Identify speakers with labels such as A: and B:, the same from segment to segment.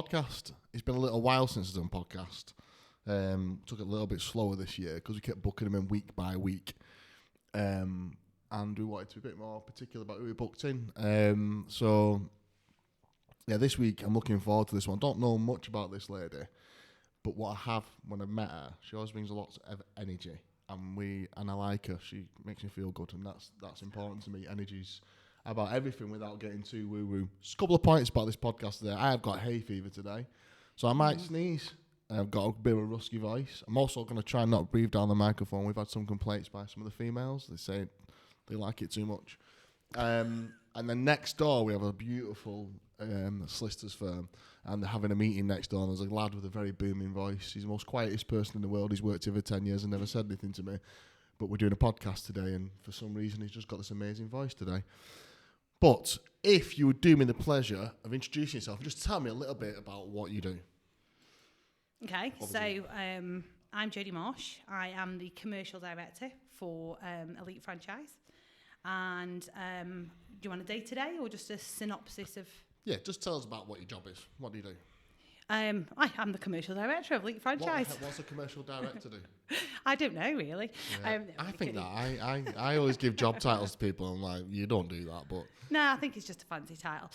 A: podcast. It's been a little while since I've done a podcast. Took it a little bit slower this year because we kept booking them in week by week. And we wanted to be a bit more particular about who we booked in. So, this week I'm looking forward to this one. Don't know much about this lady, but what I have when I met her, she always brings a lot of energy, and I like her. She makes me feel good, and that's important to me. Energy's about everything without getting too woo-woo. Just a couple of points about this podcast today. I have got hay fever today, so I might sneeze. I've got a bit of a rusky voice. I'm also going to try and not breathe down the microphone. We've had some complaints by some of the females. They say they like it too much. And then next door, we have a beautiful solicitor's firm, and they're having a meeting next door, and there's a lad with a very booming voice. He's the most quietest person in the world. He's worked here for 10 years and never said anything to me. But we're doing a podcast today, and for some reason, he's just got this amazing voice today. But if you would do me the pleasure of introducing yourself, just tell me a little bit about what you do.
B: Okay, so I'm Jodie Marsh. I am the commercial director for Elite Franchise. And do you want a day-to-day or just a synopsis of...
A: Yeah, just tell us about what your job is. What do you do?
B: I am the commercial director of Elite Franchise.
A: What's a commercial director do?
B: I don't know, really.
A: Yeah. I think that. I always give job titles to people, and like, you don't do that, but...
B: No, I think it's just a fancy title.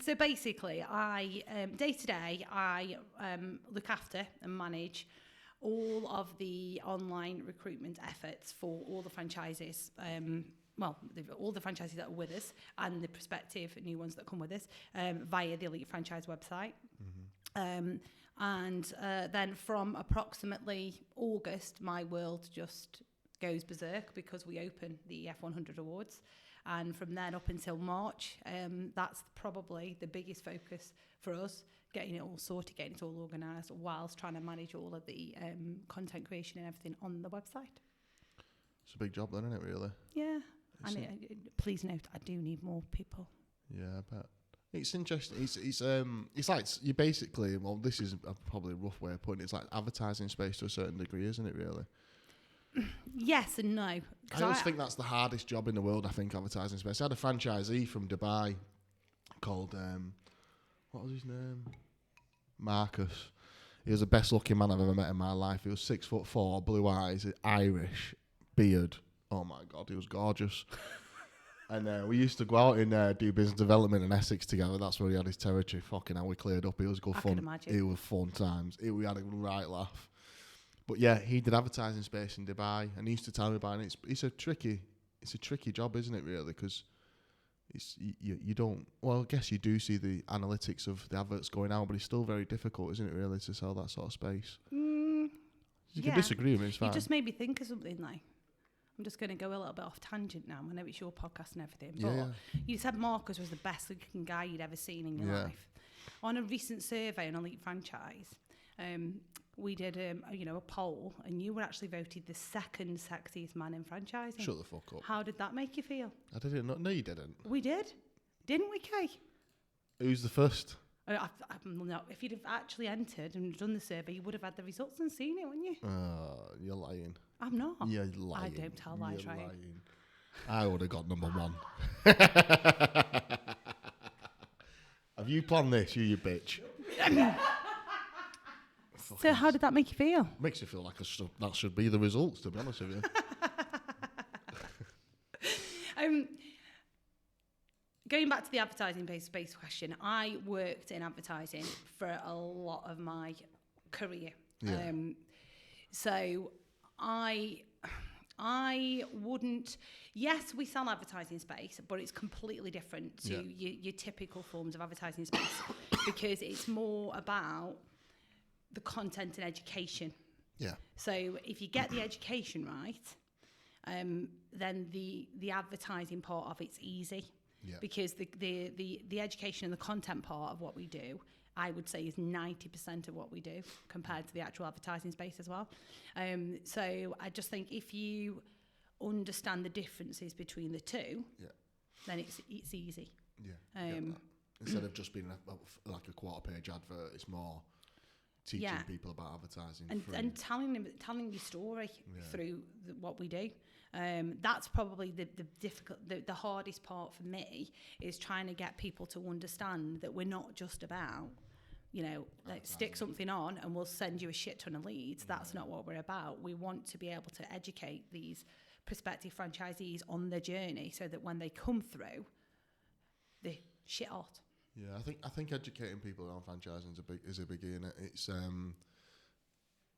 B: So basically, I day-to-day, I look after and manage all of the online recruitment efforts for all the franchises, all the franchises that are with us and the prospective new ones that come with us via the Elite Franchise website. And then from approximately August, my world just goes berserk because we open the F100 Awards. And from then up until March, that's probably the biggest focus for us, getting it all sorted, getting it all organised, whilst trying to manage all of the content creation and everything on the website.
A: It's a big job then, isn't it, really?
B: Yeah. Please note, I do need more people.
A: Yeah, I bet. It's interesting. It's like you basically. Well, this is probably a rough way of putting it. It's like advertising space to a certain degree, isn't it? Really.
B: Yes and no.
A: I always think that's the hardest job in the world. I think advertising space. I had a franchisee from Dubai called what was his name? Marcus. He was the best looking man I've ever met in my life. He was 6'4", blue eyes, Irish, beard. Oh my God, he was gorgeous. And we used to go out and do business development in Essex together. That's where he had his territory. Fucking hell, we cleared up. It was good fun.
B: I can imagine.
A: It was fun times. We had a right laugh. But yeah, he did advertising space in Dubai, and he used to tell me about it. It's a tricky job, isn't it? Really, because you don't. Well, I guess you do see the analytics of the adverts going out, but it's still very difficult, isn't it? Really, to sell that sort of space. You can disagree with me. It's fine.
B: You just made me think of something like. I'm just going to go a little bit off tangent now. I know it's your podcast and everything, but you said Marcus was the best looking guy you'd ever seen in your life. On a recent survey on Elite Franchise, we did a poll, and you were actually voted the second sexiest man in franchising.
A: Shut the fuck up.
B: How did that make you feel?
A: I didn't know. No, you didn't.
B: We did, didn't we, Kay?
A: Who's the first?
B: No, if you'd have actually entered and done the survey, you would have had the results and seen it, wouldn't you?
A: You're lying.
B: I'm not.
A: You're lying.
B: I don't tell lies, right?
A: I would have got number one. Have you planned this, you bitch?
B: So how did that make you feel?
A: Makes you feel like that should be the results, to be honest with you.
B: Going back to the advertising-based question, I worked in advertising for a lot of my career.
A: Yeah.
B: So I wouldn't... Yes, we sell advertising space, but it's completely different to your typical forms of advertising space because it's more about the content and education. Yeah. So if you get the education right, then the advertising part of it's easy. Yeah. Because the education and the content part of what we do, I would say, is 90% of what we do compared to the actual advertising space as well. So I just think if you understand the differences between the two, then it's easy. Yeah.
A: Instead of just being like a quarter-page advert, it's more teaching people about advertising
B: and telling your story through what we do. That's probably the hardest part for me, is trying to get people to understand that we're not just about, like stick something on and we'll send you a shit ton of leads. That's not what we're about. We want to be able to educate these prospective franchisees on their journey so that when they come through, they shit hot.
A: Yeah, I think educating people around franchising is a biggie, and it's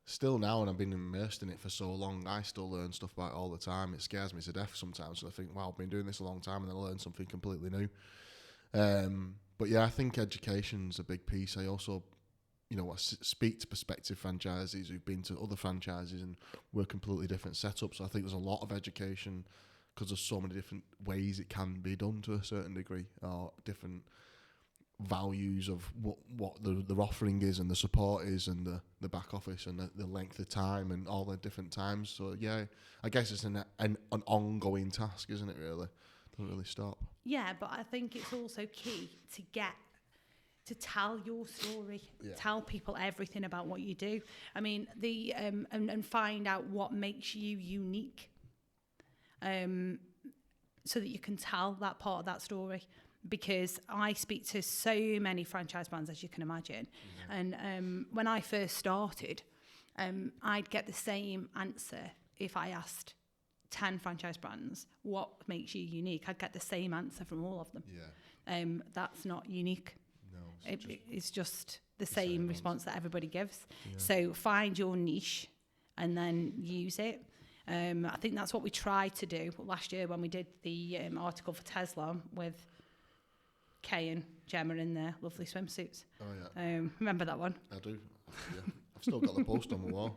A: still now, and I've been immersed in it for so long, I still learn stuff about it all the time. It scares me to death sometimes. So I think, wow, I've been doing this a long time, and then I learn something completely new. But yeah, I think education's a big piece. I also, speak to prospective franchisees who've been to other franchises and we're completely different setups. So I think there's a lot of education because there's so many different ways it can be done to a certain degree, or different values of what the offering is and the support is and the back office and the length of time and all the different times. So yeah, I guess it's an ongoing task, isn't it, really? Doesn't really stop.
B: Yeah, but I think it's also key to tell your story, tell people everything about what you do. I mean, and find out what makes you unique, so that you can tell that part of that story. Because I speak to so many franchise brands, as you can imagine, and when I first started, I'd get the same answer if I asked 10 franchise brands, what makes you unique? I'd get the same answer from all of them. Yeah. That's not unique. No, it's just the same response that everybody gives. Yeah. So find your niche and then use it. I think that's what we tried to do last year when we did the article for Tezlom with Kay and Gemma in their lovely swimsuits.
A: Oh, yeah.
B: Remember that one?
A: I do. Yeah. I've still got the post on the wall.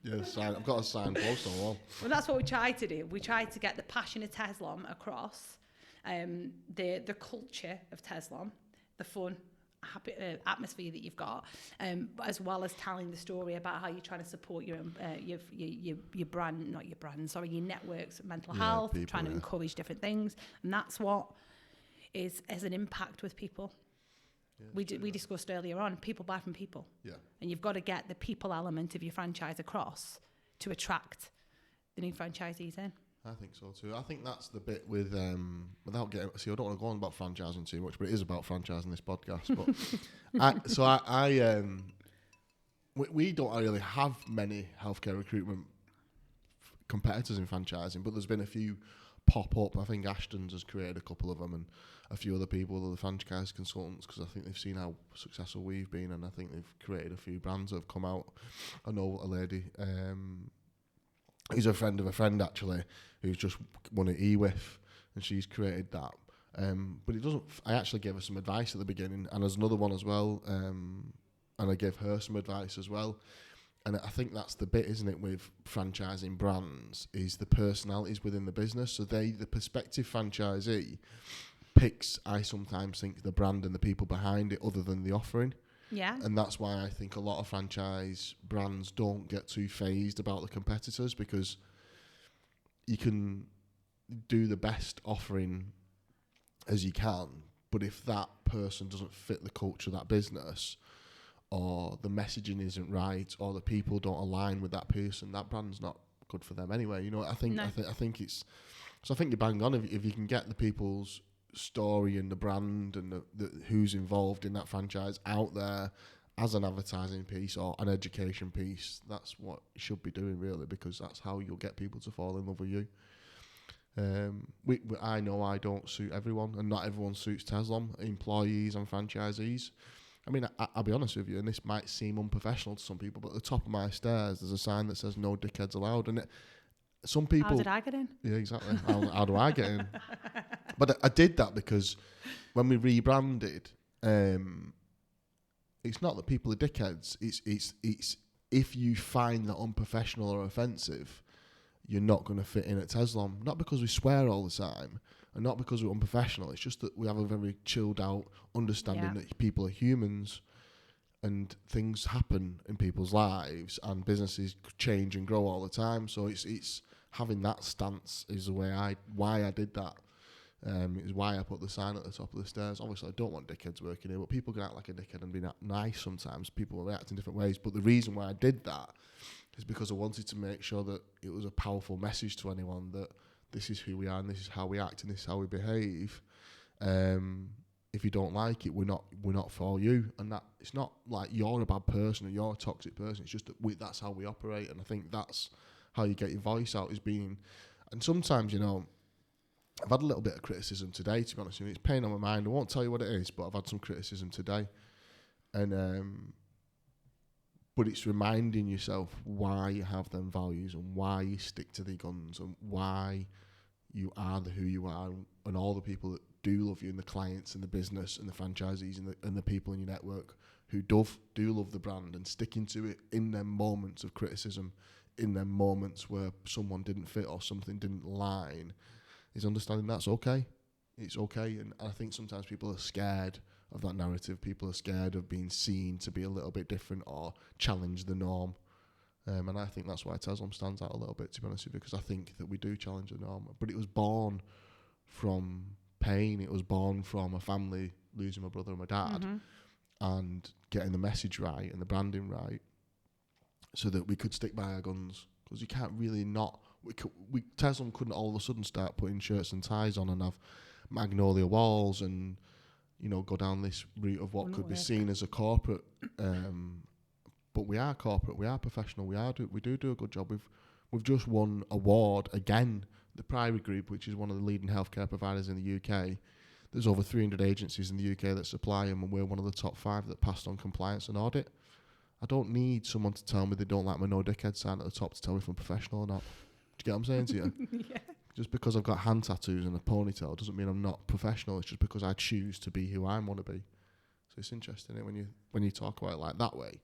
A: Yeah, I've got a signed post on the wall.
B: Well, that's what we tried to do. We tried to get the passion of Tezlom across, the culture of Tezlom, the fun, happy atmosphere that you've got, as well as telling the story about how you're trying to support your brand, not your brand, sorry, your networks, mental health, people, trying to encourage different things, and that's what has an impact with people. Yeah, we discussed earlier on, people buy from people. Yeah. And you've got to get the people element of your franchise across to attract the new franchisees in.
A: I think so too. I think that's the bit with, without getting, I don't want to go on about franchising too much, but it is about franchising, this podcast. But we don't really have many healthcare recruitment competitors in franchising, but there's been a few pop up. I think Ashton's has created a couple of them, and a few other people, other franchise consultants, because I think they've seen how successful we've been, and I think they've created a few brands that have come out. I know a lady who's a friend of a friend actually, who's just won an EWIF, and she's created that. But it doesn't. I actually gave her some advice at the beginning, and there's another one as well, and I gave her some advice as well. And I think that's the bit, isn't it, with franchising brands, is the personalities within the business. So the prospective franchisee picks, I sometimes think, the brand and the people behind it other than the offering. Yeah. And that's why I think a lot of franchise brands don't get too phased about the competitors, because you can do the best offering as you can, but if that person doesn't fit the culture of that business, or the messaging isn't right, or the people don't align with that person, that brand's not good for them anyway. I think it's. So I think you're bang on if you can get the people's story and the brand and the who's involved in that franchise out there as an advertising piece or an education piece. That's what you should be doing, really, because that's how you'll get people to fall in love with you. I know I don't suit everyone, and not everyone suits Tezlom, employees and franchisees. I mean, I'll be honest with you, and this might seem unprofessional to some people, but at the top of my stairs, there's a sign that says "No dickheads allowed," and some people.
B: How did I get in?
A: Yeah, exactly. How do I get in? But I did that because when we rebranded, it's not that people are dickheads. It's if you find that unprofessional or offensive, you're not going to fit in at Tezlom. Not because we swear all the time, and not because we're unprofessional. It's just that we have a very chilled out understanding that people are humans, and things happen in people's lives, and businesses change and grow all the time. So it's having that stance is the way why I did that. Is why I put the sign at the top of the stairs. Obviously, I don't want dickheads working here, but people can act like a dickhead and be nice sometimes. People will react in different ways. But the reason why I did that is because I wanted to make sure that it was a powerful message to anyone that this is who we are and this is how we act and this is how we behave. if you don't like it, we're not for you. And that it's not like you're a bad person or you're a toxic person. It's just that that's how we operate. And I think that's how you get your voice out, is being. And sometimes, you know, I've had a little bit of criticism today, to be honest with you. It's pain on my mind. I won't tell you what it is, but I've had some criticism today. And but it's reminding yourself why you have them values and why you stick to the guns and why you are who you are, and all the people that do love you, and the clients and the business and the franchisees and the people in your network who do love the brand and sticking to it in them moments of criticism, in them moments where someone didn't fit or something didn't line, is understanding that's okay. It's okay. And I think sometimes people are scared of that narrative. People are scared of being seen to be a little bit different or challenge the norm. And I think that's why Tezlom stands out a little bit, to be honest with you, because I think that we do challenge the norm. But it was born from pain. It was born from a family losing my brother and my dad, and getting the message right and the branding right so that we could stick by our guns. Because you can't really not... Tezlom couldn't all of a sudden start putting shirts and ties on and have magnolia walls and, you know, go down this route of what could be seen as a corporate... but we are corporate, we are professional, we do a good job. We've just won award again, the Priory Group, which is one of the leading healthcare providers in the UK. There's over 300 agencies in the UK that supply them, and we're one of the top 5 that passed on compliance and audit. I don't need someone to tell me they don't like my no dickhead sign at the top to tell me if I'm professional or not. Do you get what I'm saying to you?
B: Yeah.
A: Just because I've got hand tattoos and a ponytail doesn't mean I'm not professional. It's just because I choose to be who I want to be. So it's interesting, isn't it, when you talk about it like that way.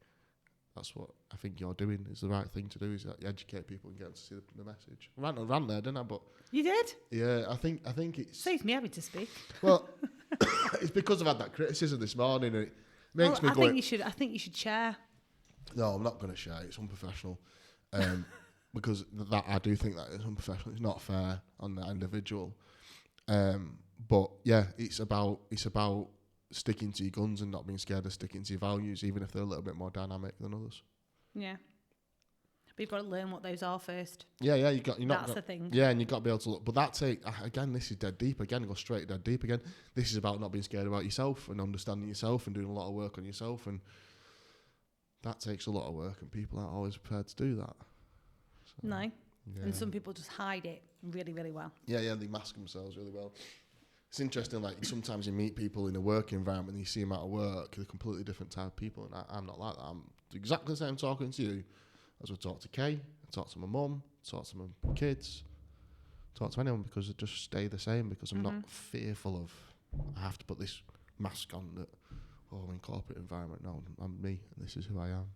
A: That's what I think you're doing. Is the right thing to do. Is that you educate people and get them to see the message. I ran there, didn't I? But
B: you did.
A: Yeah, I think it's
B: saves me having to speak.
A: Well, it's because I've had that criticism this morning, and it makes me go.
B: I think you should share.
A: No, I'm not going to share. It's unprofessional, because that I do think that is unprofessional. It's not fair on that individual. But yeah, it's about sticking to your guns and not being scared of sticking to your values, even if they're a little bit more dynamic than others.
B: Yeah. But you've got to learn what those are first.
A: Yeah, that's
B: the thing.
A: Yeah, and you've got to be able to look. But again, this is dead deep. Again, go straight dead deep again. This is about not being scared about yourself and understanding yourself and doing a lot of work on yourself. And that takes a lot of work, and people aren't always prepared to do that. So,
B: no.
A: Yeah.
B: And some people just hide it really, really well.
A: Yeah, they mask themselves really well. It's interesting, like, sometimes you meet people in a work environment and you see them out of work, they're completely different type of people, and I'm not like that. I'm exactly the same talking to you as I talk to Kay, I talk to my mum, talk to my kids, talk to anyone, because I just stay the same, because I'm not fearful of, I have to put this mask on that, I'm in corporate environment. No, I'm me, and this is who I am.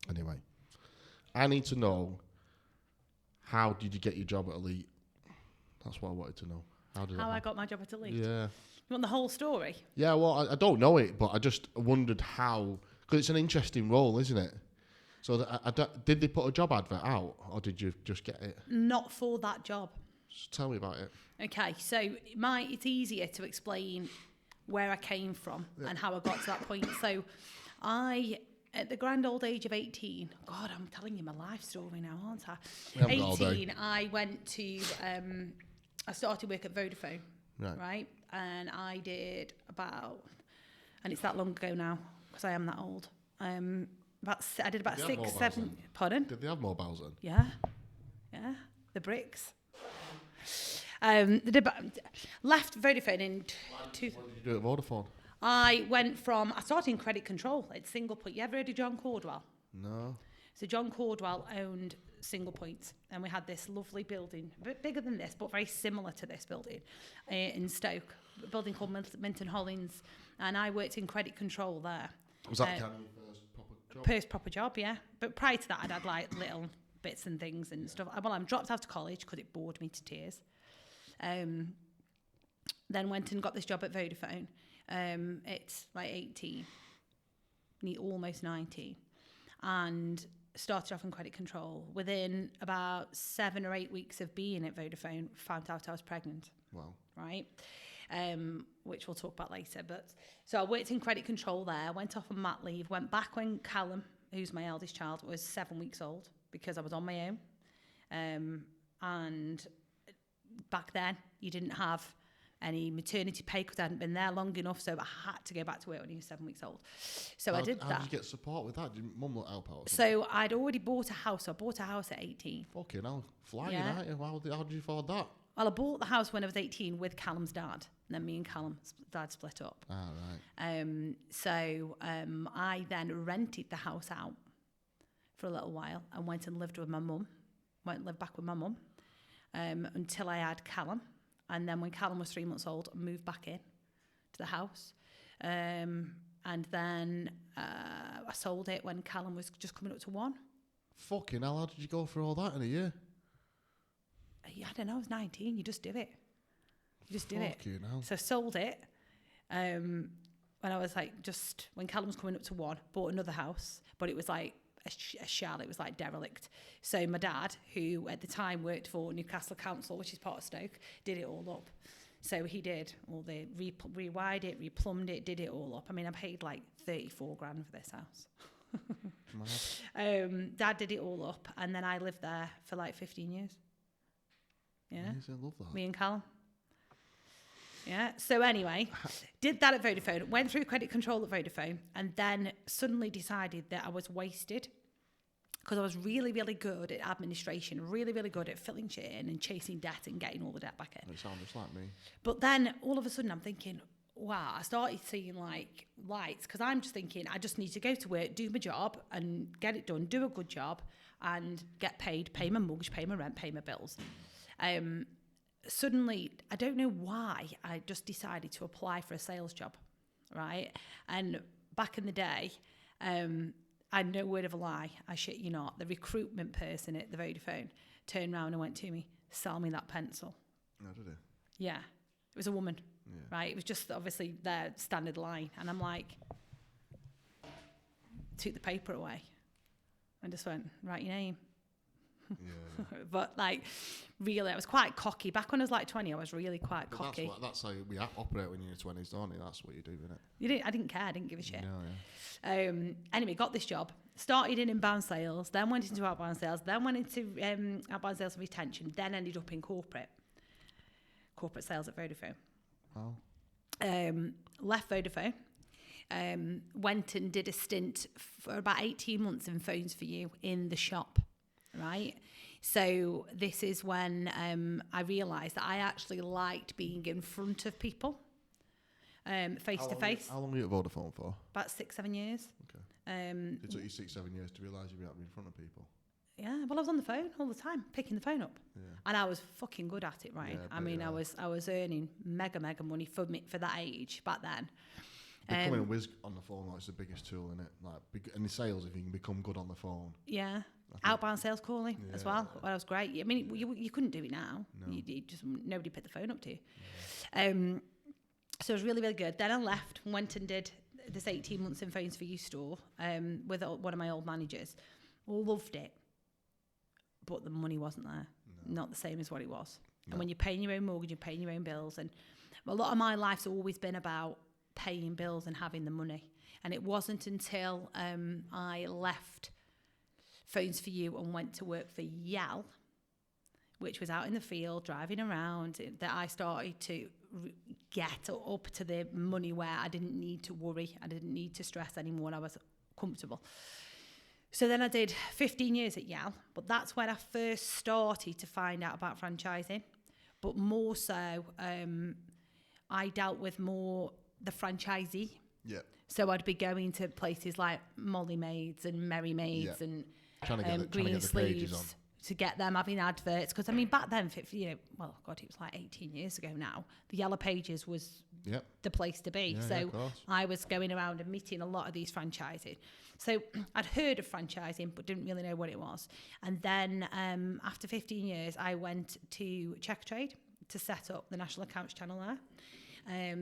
A: Anyway, I need to know, how did you get your job at Elite? That's what I wanted to know. How
B: I got my job at Elite?
A: Yeah.
B: You want the whole story?
A: Yeah, well, I don't know it, but I just wondered how, because it's an interesting role, isn't it? So did they put a job advert out, or did you just get it?
B: Not for that job.
A: Just tell me about it.
B: Okay, so it's easier to explain where I came from and how I got to that point. So at the grand old age of 18, God, I'm telling you my life story now, aren't I? 18, I went to... I started work at Vodafone, right? And I did and it's that long ago now, because I am that old. I did about 6, 7... Pardon?
A: Did they have mobiles then?
B: Yeah, the bricks. Left Vodafone in...
A: What did you do at Vodafone?
B: I started in credit control at Single Point. You ever heard of John Caldwell?
A: No.
B: So John Caldwell owned Single Point, and we had this lovely building, a bit bigger than this, but very similar to this building in Stoke, a building called Minton Hollins, and I worked in credit control there.
A: Was that kind of your first proper job?
B: First proper job, yeah. But prior to that, I'd had like little bits and things and stuff. Well, I dropped out of college because it bored me to tears. Then went and got this job at Vodafone. It's like 18, almost 19, and started off in credit control. Within about 7 or 8 weeks of being at Vodafone, found out I was pregnant.
A: Wow.
B: Right? Which we'll talk about later. But so I worked in credit control there, went off on mat leave, went back when Callum, who's my eldest child, was 7 weeks old, because I was on my own. And back then, you didn't have any maternity pay because I hadn't been there long enough. So I had to go back to work when he was 7 weeks old. So I did that.
A: How did you get support with that? Did mum help out?
B: So I'd already bought a house. So I bought a house at 18.
A: Fucking hell, flying, aren't you? How did you afford that?
B: Well, I bought the house when I was 18 with Callum's dad. And then me and Callum's dad split up.
A: Ah, right.
B: So I then rented the house out for a little while and went and lived with my mum. Went and lived back with my mum until I had Callum. And then when Callum was 3 months old, I moved back in to the house. And then I sold it when Callum was just coming up to 1.
A: Fucking hell, how did you go through all that in a year?
B: I don't know, I was 19. You just do it. You just do it.
A: Fucking hell.
B: So I sold it when I was like when Callum was coming up to 1, bought another house, but it was like a shell, it was like derelict. So my dad, who at the time worked for Newcastle Council, which is part of Stoke, did it all up. So he did all the rewired it, replumbed it, did it all up. I mean, I paid like 34 grand for this house. Dad did it all up, and then I lived there for like 15 years. Yeah,
A: I love that.
B: Me and Callum. Yeah. So anyway, did that at Vodafone, went through credit control at Vodafone, and then suddenly decided that I was wasted because I was really, really good at administration, really, really good at filling shit in and chasing debt and getting all the debt back in.
A: It sounds just like me.
B: But then all of a sudden I'm thinking, wow, I started seeing like lights because I'm just thinking I just need to go to work, do my job and get it done, do a good job and get paid, pay my mortgage, pay my rent, pay my bills. Suddenly, I don't know why, I just decided to apply for a sales job, right? And back in the day, I had no word of a lie, I shit you not, the recruitment person at the Vodafone turned around and went to me, sell me that pencil.
A: Oh, did it?
B: Yeah, it was a woman, right? It was just obviously their standard line. And I'm like, took the paper away and just went, write your name.
A: Yeah.
B: But like, really, I was quite cocky. Back when I was like 20, I was really quite cocky.
A: That's how we operate when you're in your 20s, don't you? That's what you do, isn't it?
B: I didn't care. I didn't give a shit.
A: No, yeah.
B: Anyway, got this job. Started in inbound sales, then went into outbound sales, then went into outbound sales and retention, then ended up in corporate sales at Vodafone.
A: Wow.
B: Left Vodafone. Went and did a stint for about 18 months in Phones for You in the shop. Right, so this is when I realised that I actually liked being in front of people, face to face.
A: How long were you at Vodafone for?
B: About 6-7 years.
A: Okay. It took you 6-7 years to realise you'd be in front of people.
B: Yeah, well, I was on the phone all the time, picking the phone up, and I was fucking good at it, right?
A: Yeah,
B: I mean, I was earning mega money for that age back then.
A: Becoming a whiz on the phone is the biggest tool in it. Like in the sales, if you can become good on the phone.
B: Yeah. Outbound sales calling as well. Well, that was great. I mean, you couldn't do it now. No. You just nobody picked the phone up to you. Yeah. So it was really, really good. Then I left, went and did this 18 months in Phones for You store with one of my old managers. Loved it, but the money wasn't there. No. Not the same as what it was. No. And when you're paying your own mortgage, you're paying your own bills, and a lot of my life's always been about paying bills and having the money. And it wasn't until I left Phones for You and went to work for Yell, which was out in the field, driving around, that I started to get up to the money where I didn't need to worry, I didn't need to stress anymore, and I was comfortable. So then I did 15 years at Yell, but that's when I first started to find out about franchising. But more so, I dealt with more the franchisee. Yeah. So I'd be going to places like Molly Maids and Merry Maids and Green Sleeves to get them having adverts. Because I mean, back then, it was like 18 years ago now. The Yellow Pages was the place to be. Yeah, so I was going around and meeting a lot of these franchising. So I'd heard of franchising, but didn't really know what it was. And then after 15 years, I went to Checkatrade to set up the National Accounts channel there.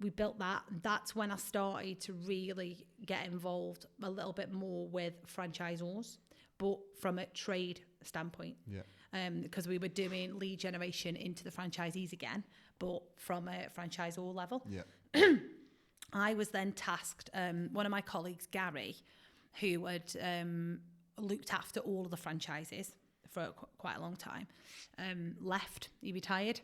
B: We built that. That's when I started to really get involved a little bit more with franchisors, but from a trade standpoint. Yeah. Because we were doing lead generation into the franchisees again, but from a franchisor level. Yeah. I was then tasked, one of my colleagues, Gary, who had looked after all of the franchises for quite a long time, left, he retired.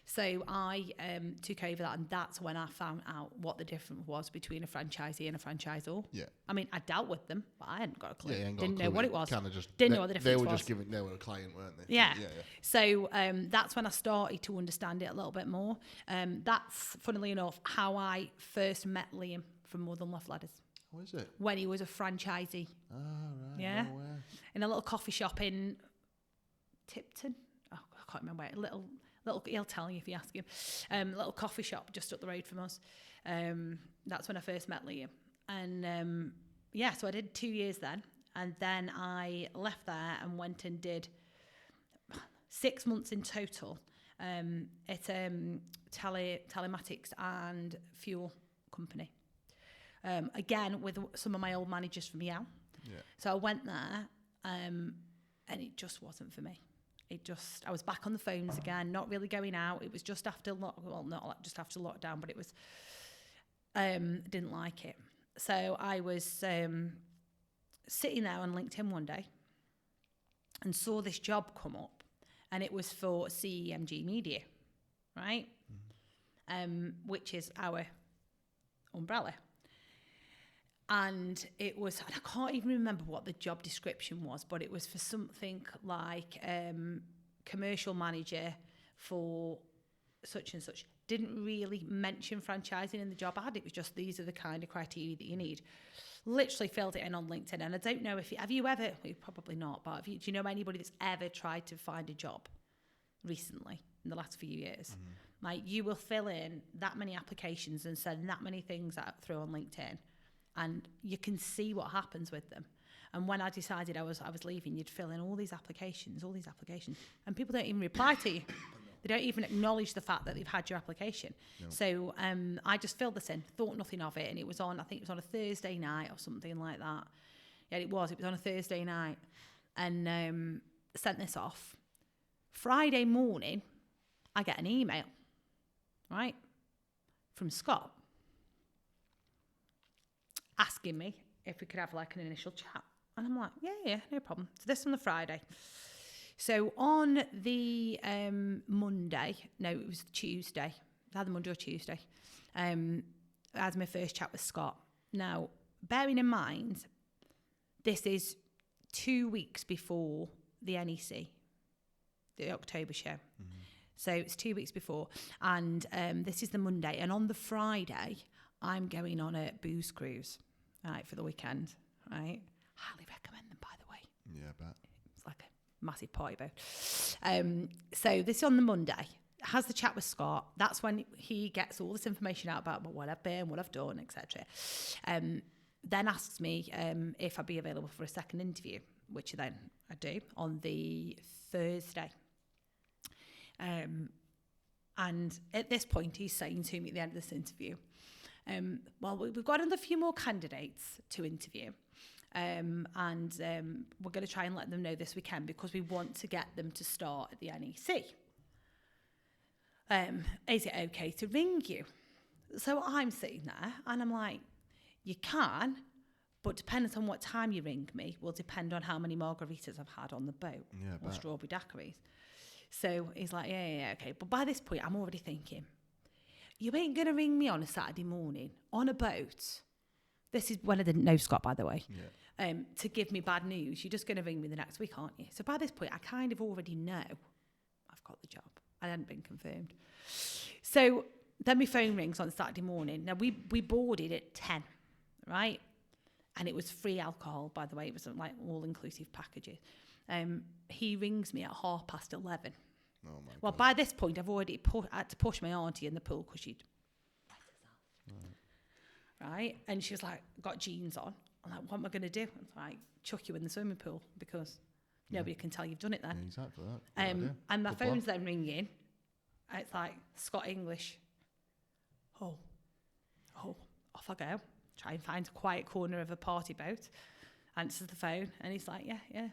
B: So I took over that, and that's when I found out what the difference was between a franchisee and a franchisor.
A: Yeah.
B: I mean, I dealt with them, but I hadn't got a clue.
A: Yeah, you ain't got
B: Didn't
A: a
B: know
A: clue.
B: what it was.
A: Didn't
B: know what the difference was.
A: They were a client, weren't they?
B: Yeah.
A: Yeah.
B: So that's when I started to understand it a little bit more. That's, funnily enough, how I first met Liam from More Than Love Letters.
A: Oh, is it?
B: When he was a franchisee.
A: Ah, right.
B: Yeah.
A: No way.
B: In a little coffee shop in Tipton. Oh, I can't remember where. Little. He'll tell you if you ask him. Little coffee shop just up the road from us. That's when I first met Liam. And so I did 2 years then. And then I left there and went and did 6 months in total at telematics and fuel company. Again, with some of my old managers from Yale.
A: Yeah.
B: So I went there and it just wasn't for me. I was back on the phones again, not really going out. It was just after not just after lockdown, but it was, didn't like it. So I was sitting there on LinkedIn one day and saw this job come up, and it was for CEMG Media, right? Which is our umbrella. And it was, I can't even remember what the job description was, but it was for something like commercial manager for such and such. Didn't really mention franchising in the job ad. It was just, these are the kind of criteria that you need. Literally filled it in on LinkedIn. And I don't know have you ever, well, probably not, but do you know anybody that's ever tried to find a job recently in the last few years? Mm-hmm. Like, you will fill in that many applications and send that many things out through on LinkedIn, and you can see what happens with them. And when I decided I was leaving, you'd fill in all these applications, and people don't even reply to you. They don't even acknowledge the fact that they've had your application. No. So I just filled this in, thought nothing of it, and it was on, I think it was on a Thursday night or something like that. Yeah, it was on a Thursday night, and sent this off. Friday morning, I get an email, right, from Scott, asking me if we could have like an initial chat. And I'm like, yeah, no problem. So this on the Friday. So on the Monday, no, it was Tuesday, either Monday or Tuesday, I had my first chat with Scott. Now, bearing in mind, this is 2 weeks before the NEC, the October show. Mm-hmm. So it's 2 weeks before. And this is the Monday. And on the Friday, I'm going on a booze cruise. Right, for the weekend, right? Highly recommend them, by the way.
A: Yeah, I bet.
B: It's like a massive party boat. So this is on the Monday. Has the chat with Scott. That's when he gets all this information out about what I've been, what I've done, etc. Then asks me if I'd be available for a second interview, which then I do on the Thursday. And at this point, he's saying to me at the end of this interview, well, we've got a few more candidates to interview, and we're going to try and let them know this weekend because we want to get them to start at the NEC. Is it okay to ring you? So I'm sitting there and I'm like, you can, but depending on what time you ring me will depend on how many margaritas I've had on the boat, or strawberry daiquiris. So he's like, yeah, okay. But by this point, I'm already thinking, you ain't going to ring me on a Saturday morning on a boat. This is when I didn't know Scott, by the way, to give me bad news. You're just going to ring me the next week, aren't you? So by this point, I kind of already know I've got the job. I hadn't been confirmed. So then my phone rings on Saturday morning. Now, we boarded at 10, right? And it was free alcohol, by the way. It was like all-inclusive packages. He rings me at 11:30.
A: Oh my
B: well,
A: God.
B: By this point, I've already had to push my auntie in the pool because she'd wet herself. Right? And she was like, got jeans on. I'm like, what am I going to do? I'm like, chuck you in the swimming pool because nobody can tell you've done it then.
A: Yeah, exactly that.
B: And my
A: Good
B: phone's
A: plan.
B: then ringing. It's like, Scott English. Oh, off I go. Try and find a quiet corner of a party boat. Answers the phone and he's like, yeah,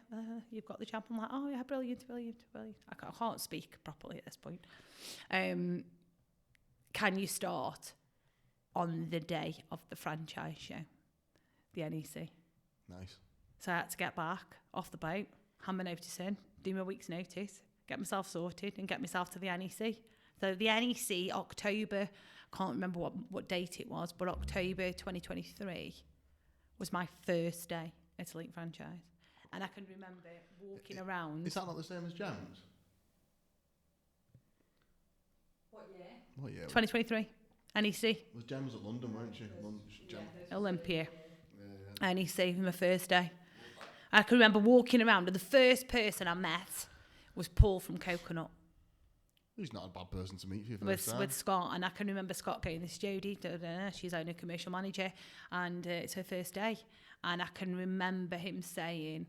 B: you've got the job. I'm like, oh yeah, brilliant. I can't speak properly at this point. Can you start on the day of the franchise show, the NEC?
A: Nice.
B: So I had to get back off the boat, hand my notice in, do my week's notice, get myself sorted and get myself to the NEC So the NEC, October, can't remember what date it was, but October 2023 was my first day at Elite Franchise. And I can remember walking around.
A: Is that not the same as Gems?
B: What year?
A: What year?
B: 2023. NEC.
A: Was Gems at London, weren't she?
B: Olympia. NEC, my first day. I can remember walking around, and the first person I met was Paul from Coconut.
A: He's not a bad person to meet for your first time.
B: With Scott, and I can remember Scott going, this is Jodie, she's only a commercial manager, and it's her first day. And I can remember him saying,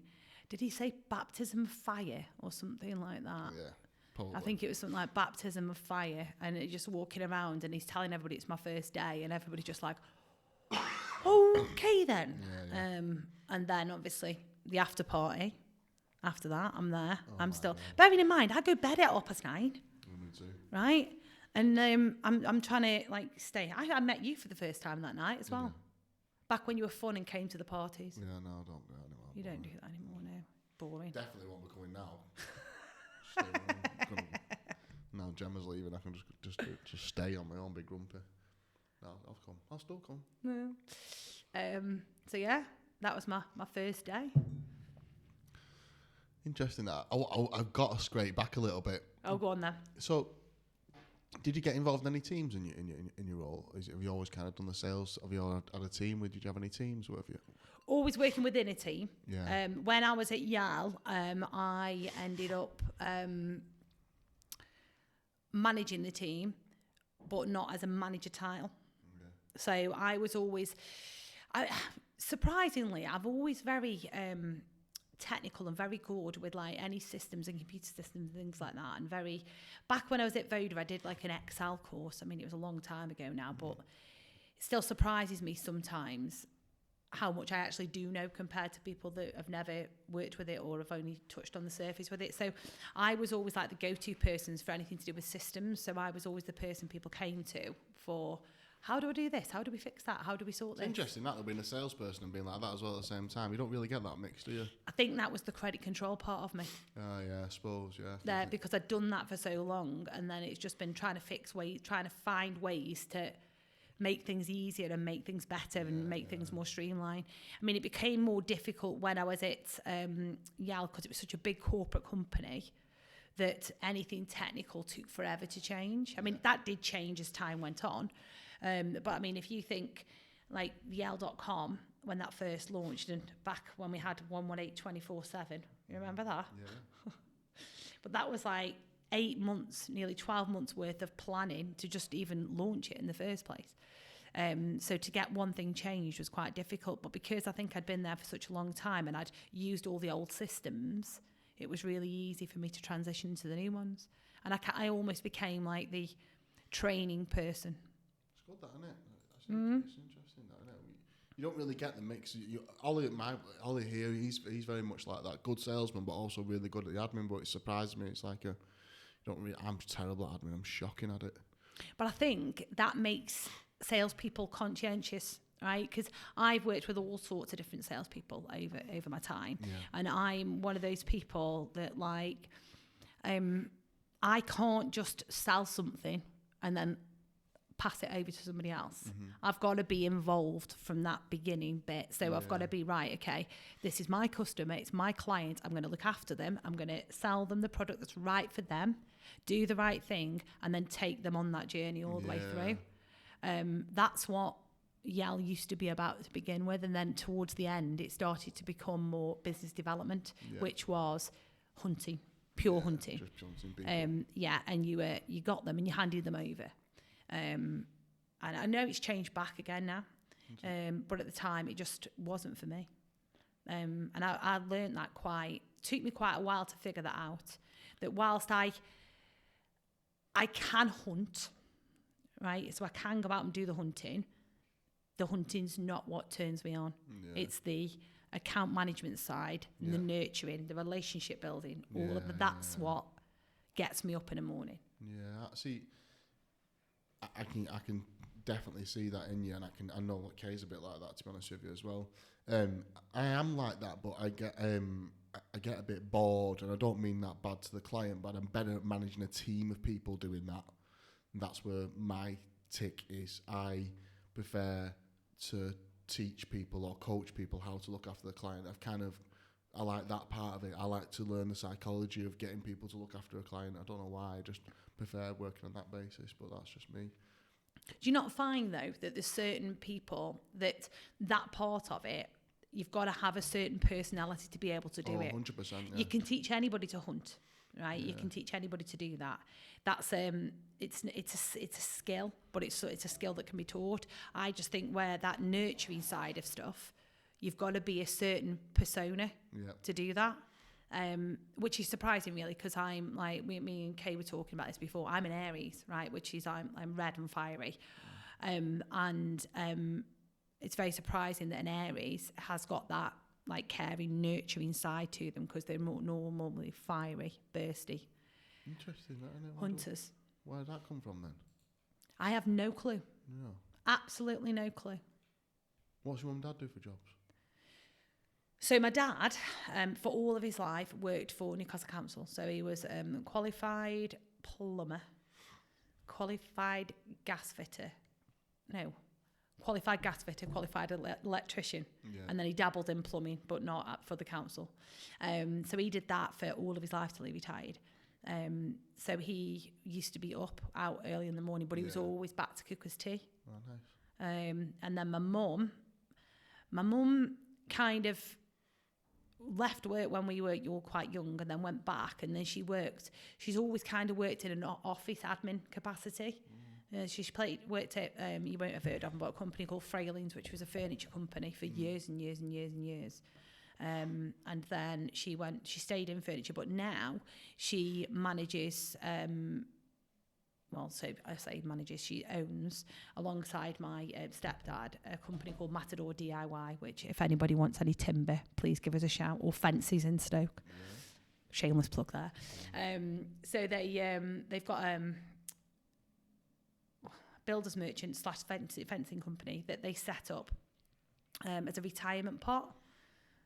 B: did he say baptism of fire or something like that?
A: Yeah, probably.
B: I think it was something like baptism of fire, and it just walking around, and he's telling everybody it's my first day, and everybody's just like, okay then.
A: Yeah.
B: And then obviously the after party. After that, I'm there. I'm still
A: God.
B: bearing in mind I go bed at 9:30.
A: Me too.
B: Right, and I'm trying to like stay. I met you for the first time that night as well.
A: Yeah.
B: Back when you were fun and came to the parties.
A: Yeah, no, I don't do that anymore.
B: You don't do that anymore now. Boring.
A: Definitely won't be coming now. Now Gemma's leaving, I can just stay on my own, big grumpy. No, I'll come. I'll still come.
B: Yeah. So yeah, that was my first day.
A: Interesting that. I've got to scrape back a little bit.
B: Oh, go on then.
A: So, did you get involved in any teams in your role? Have you always kind of done the sales? Have you had a team? Did you have any teams? What have you?
B: Always working within a team.
A: Yeah.
B: When I was at Yale, I ended up managing the team, but not as a manager title. Okay. So I was always, surprisingly, I've always very technical and very good with like any systems and computer systems and things like that. And back when I was at Voda, I did like an Excel course. I mean, it was a long time ago now, but it still surprises me sometimes how much I actually do know compared to people that have never worked with it or have only touched on the surface with it. So I was always like the go-to persons for anything to do with systems. So I was always the person people came to for, how do I do this? How do we fix that? How do we sort this?
A: It's interesting that, being a salesperson and being like that as well at the same time. You don't really get that mix, do you?
B: I think that was the credit control part of me.
A: Oh, yeah, I suppose, yeah.
B: Because I'd done that for so long, and then it's just been trying to find ways to make things easier and make things better and make things more streamlined. I mean, it became more difficult when I was at Yale because it was such a big corporate company that anything technical took forever to change. I mean, that did change as time went on. But I mean, if you think like Yale.com, when that first launched and back when we had 118 24/7, you remember that?
A: Yeah.
B: But that was like 8 months, nearly 12 months worth of planning to just even launch it in the first place. So to get one thing changed was quite difficult. But because I think I'd been there for such a long time and I'd used all the old systems, it was really easy for me to transition to the new ones. And I almost became like the training person.
A: It's good, that, isn't it? It's interesting, that, isn't it? You don't really get the mix. Ollie here, he's very much like that. Good salesman, but also really good at the admin. But it surprises me. It's like I'm terrible at admin. I'm shocking at it.
B: But I think that makes salespeople conscientious, right? Because I've worked with all sorts of different salespeople over my time, and I'm one of those people that like, I can't just sell something and then pass it over to somebody else. I've got to be involved from that beginning bit. So I've got to be right. Okay, this is my customer. It's my client. I'm going to look after them. I'm going to sell them the product that's right for them, do the right thing, and then take them on that journey all the way through. That's what Yale used to be about to begin with, and then towards the end it started to become more business development, which was hunting, pure hunting.
A: Just hunting people.
B: And you got them and you handed them over. And I know it's changed back again now, but at the time it just wasn't for me. And I learned that took me quite a while to figure that out, that whilst I can hunt, right? So I can go out and do the hunting's not what turns me on. Yeah. It's the account management side, and the nurturing, the relationship building, all of that's what gets me up in the morning.
A: Yeah, see, I can definitely see that in you, and I know what Kay's a bit like that, to be honest with you as well. I am like that, but I get a bit bored, and I don't mean that bad to the client, but I'm better at managing a team of people doing that. that's where my tick is. I prefer to teach people or coach people how to look after the client. I like that part of it. I like to learn the psychology of getting people to look after a client. I don't know why. I just prefer working on that basis, but that's just me.
B: Do you not find, though, that there's certain people that part of it, you've got to have a certain personality to be able to do it?
A: 100%. Yeah.
B: You can teach anybody to hunt, right?
A: Yeah.
B: You can teach anybody to do that. That's it's a skill, but it's a skill that can be taught. I just think where that nurturing side of stuff, you've got to be a certain persona to do that. Which is surprising, really, because I'm like me and Kay were talking about this before. I'm an Aries, right? Which is I'm red and fiery, and it's very surprising that an Aries has got that like caring, nurturing side to them, because they're more normally fiery, bursty.
A: Interesting, isn't it?
B: Hunters.
A: Where did that come from then?
B: I have no clue.
A: No.
B: Absolutely no clue.
A: What's your mum and dad do for jobs?
B: So my dad, for all of his life, worked for Newcastle Council. So he was qualified plumber, qualified gas fitter, qualified electrician. Yeah. And then he dabbled in plumbing, but not for the council. So he did that for all of his life till he retired. So he used to be out early in the morning, but he was always back to cook us tea.
A: Oh, nice.
B: And then my mum kind of left work when we were all quite young, and then went back, and then she's always kind of worked in an office admin capacity. She's worked at you won't have heard of them, but a company called Frailings, which was a furniture company for years and years and years and years. And then she stayed in furniture, but now she manages she owns, alongside my stepdad, a company called Matador DIY, which if anybody wants any timber, please give us a shout, or fences in Stoke. Yeah. Shameless plug there. So they've got builders merchant / fencing company that they set up as a retirement pot,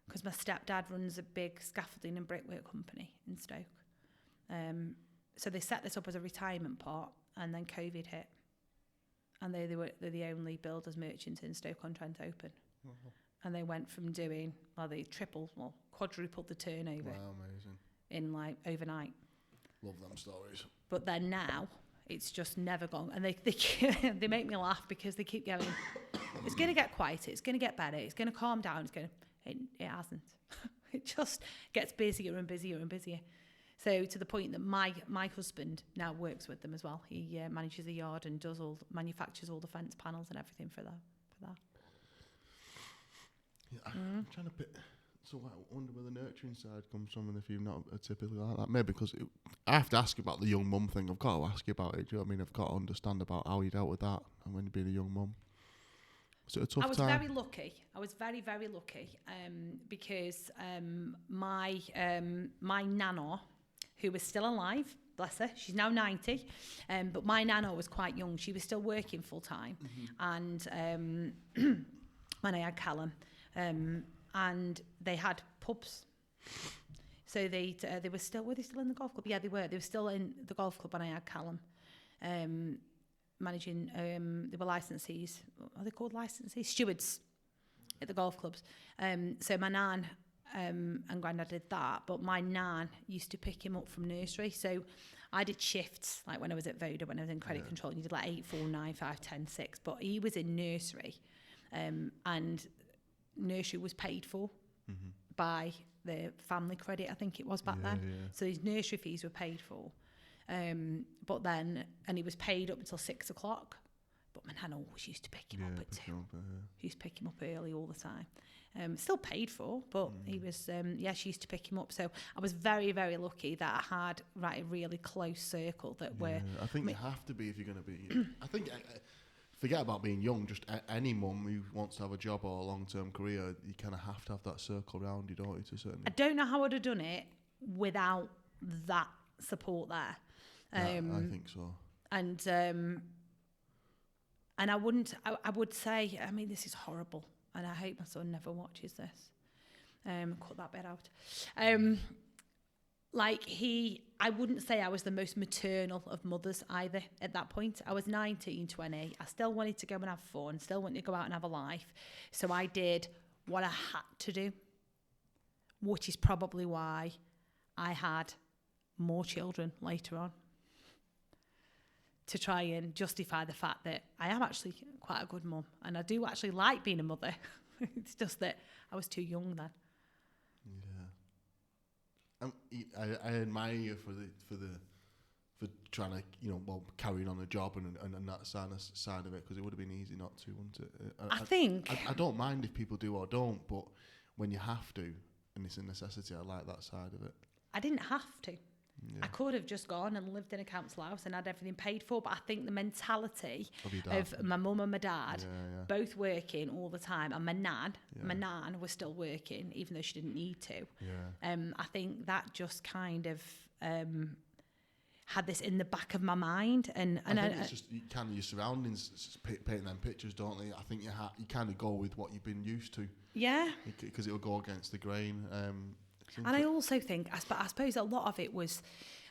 B: because my stepdad runs a big scaffolding and brickwork company in Stoke. So they set this up as a retirement pot, and then COVID hit, and they're the only builders merchants in Stoke-on-Trent open. Uh-huh. And they went from doing, they quadrupled the turnover.
A: Wow, amazing.
B: In like overnight.
A: Love them stories.
B: But then now it's just never gone, and they they make me laugh, because they keep going, it's going to get quieter, it's going to get better, it's going to calm down, it hasn't. It just gets busier and busier and busier. So to the point that my husband now works with them as well. He manages the yard and manufactures all the fence panels and everything for that.
A: Yeah, I'm trying to pick. So I wonder where the nurturing side comes from, and if you're not typically like that, maybe because I have to ask you about the young mum thing. I've got to ask you about it. Do you know what I mean? I've got to understand about how you dealt with that, and when you're being a young mum. Was it a tough time?
B: I was very lucky. I was very, very lucky, because my nana, who was still alive, bless her, she's now 90, but my nana was quite young. She was still working full time, and when I had Callum, and they had pubs. So they were still, were they still in the golf club? Yeah, they were. They were still in the golf club when I had Callum, managing. They were licensees. Are they called licensees? Stewards at the golf clubs. So my nan and granddad did that, but my nan used to pick him up from nursery. So I did shifts, like when I was at Voda, when I was in credit control, and you did like 8, 4, 9, 5, 10, 6. But he was in nursery, and nursery was paid for by the family credit, I think it was back then. Yeah. So his nursery fees were paid for. But then, and he was paid up until 6 o'clock. But my nan always used to pick him up at 2. She used to pick him up early all the time. Still paid for, but he was, she used to pick him up. So I was very, very lucky that I had a really close circle that were...
A: I think you have to be if you're going to be... I think... Forget about being young, just any mum who wants to have a job or a long-term career, you kind of have to have that circle around you, don't you, to a certain...
B: I don't know how I would have done it without that support there.
A: I think so.
B: And I would say, I mean, this is horrible, and I hope my son never watches this. Cut that bit out. like I wouldn't say I was the most maternal of mothers either at that point. I was 19, 20. I still wanted to go and have fun, still wanted to go out and have a life. So I did what I had to do, which is probably why I had more children later on, to try and justify the fact that I am actually quite a good mum and I do actually like being a mother. It's just that I was too young then.
A: I admire you for trying to, carrying on a job and that side of it, because it would have been easy not to, wouldn't it?
B: I
A: don't mind if people do or don't, but when you have to and it's a necessity, I like that side of it.
B: I didn't have to.
A: Yeah.
B: I could have just gone and lived in a council house and had everything paid for, but I think the mentality of my mum and my dad both working all the time, and my nan was still working even though she didn't need to. I think that just kind of had this in the back of my mind, and
A: I think it's just kind of your surroundings painting them pictures, don't they? I think you kind of go with what you've been used to. Yeah, because it'll go against the grain.
B: And I also think, I suppose a lot of it was,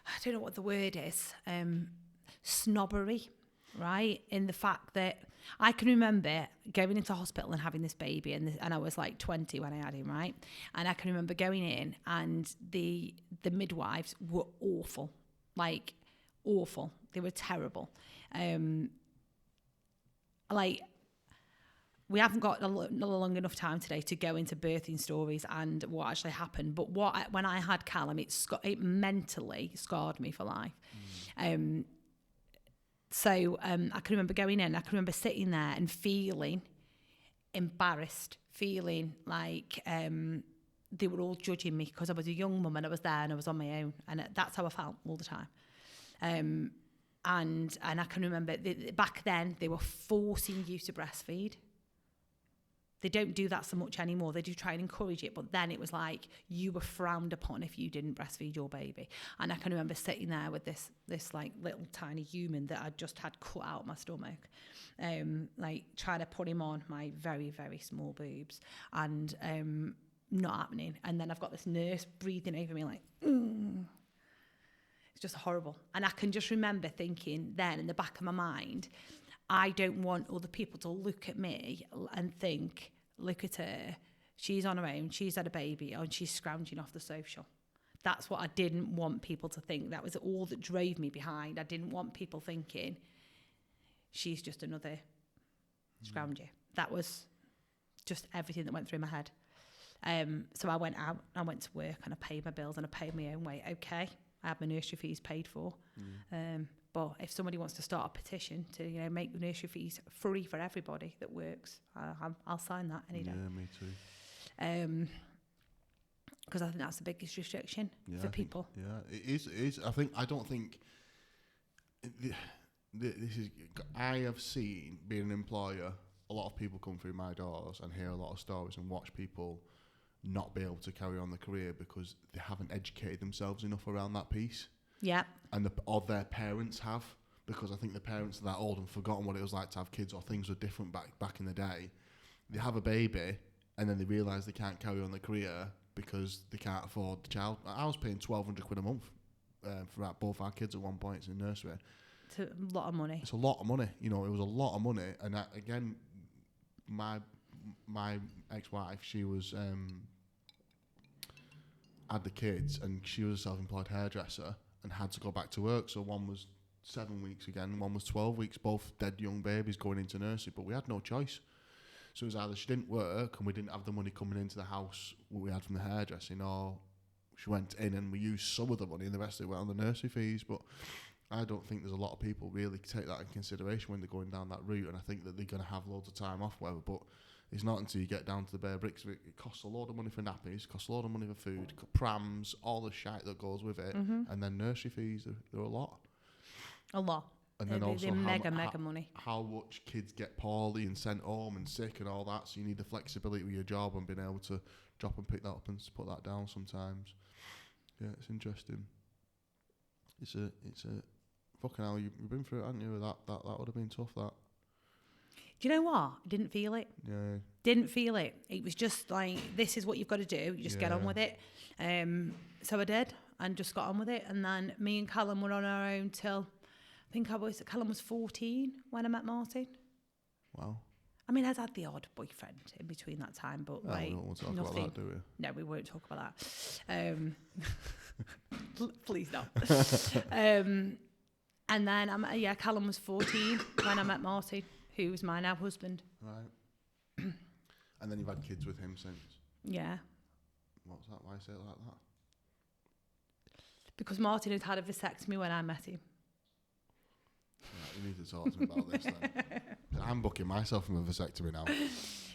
B: I don't know what the word is, snobbery, right? In the fact that I can remember going into hospital and having this baby, and I was like 20 when I had him, right? And I can remember going in, and the midwives were awful, like awful. They were terrible. We haven't got a long enough time today to go into birthing stories and what actually happened. But when I had Callum, it mentally scarred me for life. So I can remember going in. I can remember sitting there and feeling embarrassed, feeling like they were all judging me because I was a young mum and I was there and I was on my own. And that's how I felt all the time. And I can remember back then they were forcing you to breastfeed. They don't do that so much anymore. They do try and encourage it, but then it was like you were frowned upon if you didn't breastfeed your baby. And I can remember sitting there with this like little tiny human that I'd just had cut out my stomach, like trying to put him on my very, very small boobs, and not happening. And then I've got this nurse breathing over me like, It's just horrible. And I can just remember thinking then in the back of my mind, I don't want other people to look at me and think, look at her, she's on her own, she's had a baby, and she's scrounging off the social. That's what I didn't want people to think. That was all that drove me behind. I didn't want people thinking, she's just another scrounger. That was just everything that went through my head. So I went out, I went to work, and I paid my bills, and I paid my own way. Okay, I had my nursery fees paid for. But if somebody wants to start a petition to, make nursery fees free for everybody that works, I'll sign that any day.
A: Yeah, me too.
B: Because I think that's the biggest restriction for people.
A: It is. I don't think this is. I have seen, being an employer, a lot of people come through my doors and hear a lot of stories and watch people not be able to carry on the career because they haven't educated themselves enough around that piece.
B: Yeah.
A: And or their parents have, because I think the parents are that old and forgotten what it was like to have kids, or things were different back in the day. They have a baby and then they realise they can't carry on the career because they can't afford the child. I was paying £1,200 a month for both our kids at one point in nursery.
B: It's a lot of money.
A: It's a lot of money. It was a lot of money. And again, my ex-wife, she was had the kids, and she was a self-employed hairdresser and had to go back to work. So one was 7 weeks again, one was 12 weeks, both dead young babies going into nursery, but we had no choice. So it was either she didn't work and we didn't have the money coming into the house we had from the hairdressing, or she went in and we used some of the money and the rest of it went on the nursery fees. But I don't think there's a lot of people really take that in consideration when they're going down that route, and I think that they're going to have loads of time off, whatever, but it's not until you get down to the bare bricks of it. It costs a load of money for nappies, costs a load of money for food, prams, all the shite that goes with it, and then nursery fees, they're a lot.
B: A lot.
A: And then also
B: mega money.
A: How much kids get poorly and sent home and sick and all that, so you need the flexibility with your job and being able to drop and pick that up and put that down sometimes. Yeah, it's interesting. It's a fucking hell, you've been through it, haven't you? That would have been tough, that.
B: Do you know what? I didn't feel it.
A: Yeah.
B: Didn't feel it. It was just like, this is what you've got to do. You just get on with it. So I did. and just got on with it. And then me and Callum were on our own till, Callum was 14 when I met Martin.
A: Wow.
B: I mean, I'd had the odd boyfriend in between that time, but
A: We don't want to talk about that, do we?
B: No, we won't talk about that. Please no. And then, Callum was 14 when I met Martin, who was my now husband.
A: Right. And then you've had kids with him since?
B: Yeah.
A: What's that? Why say it like that?
B: Because Martin had a vasectomy when I met him.
A: Right, you need to talk to me about this then. I'm booking myself from a vasectomy now.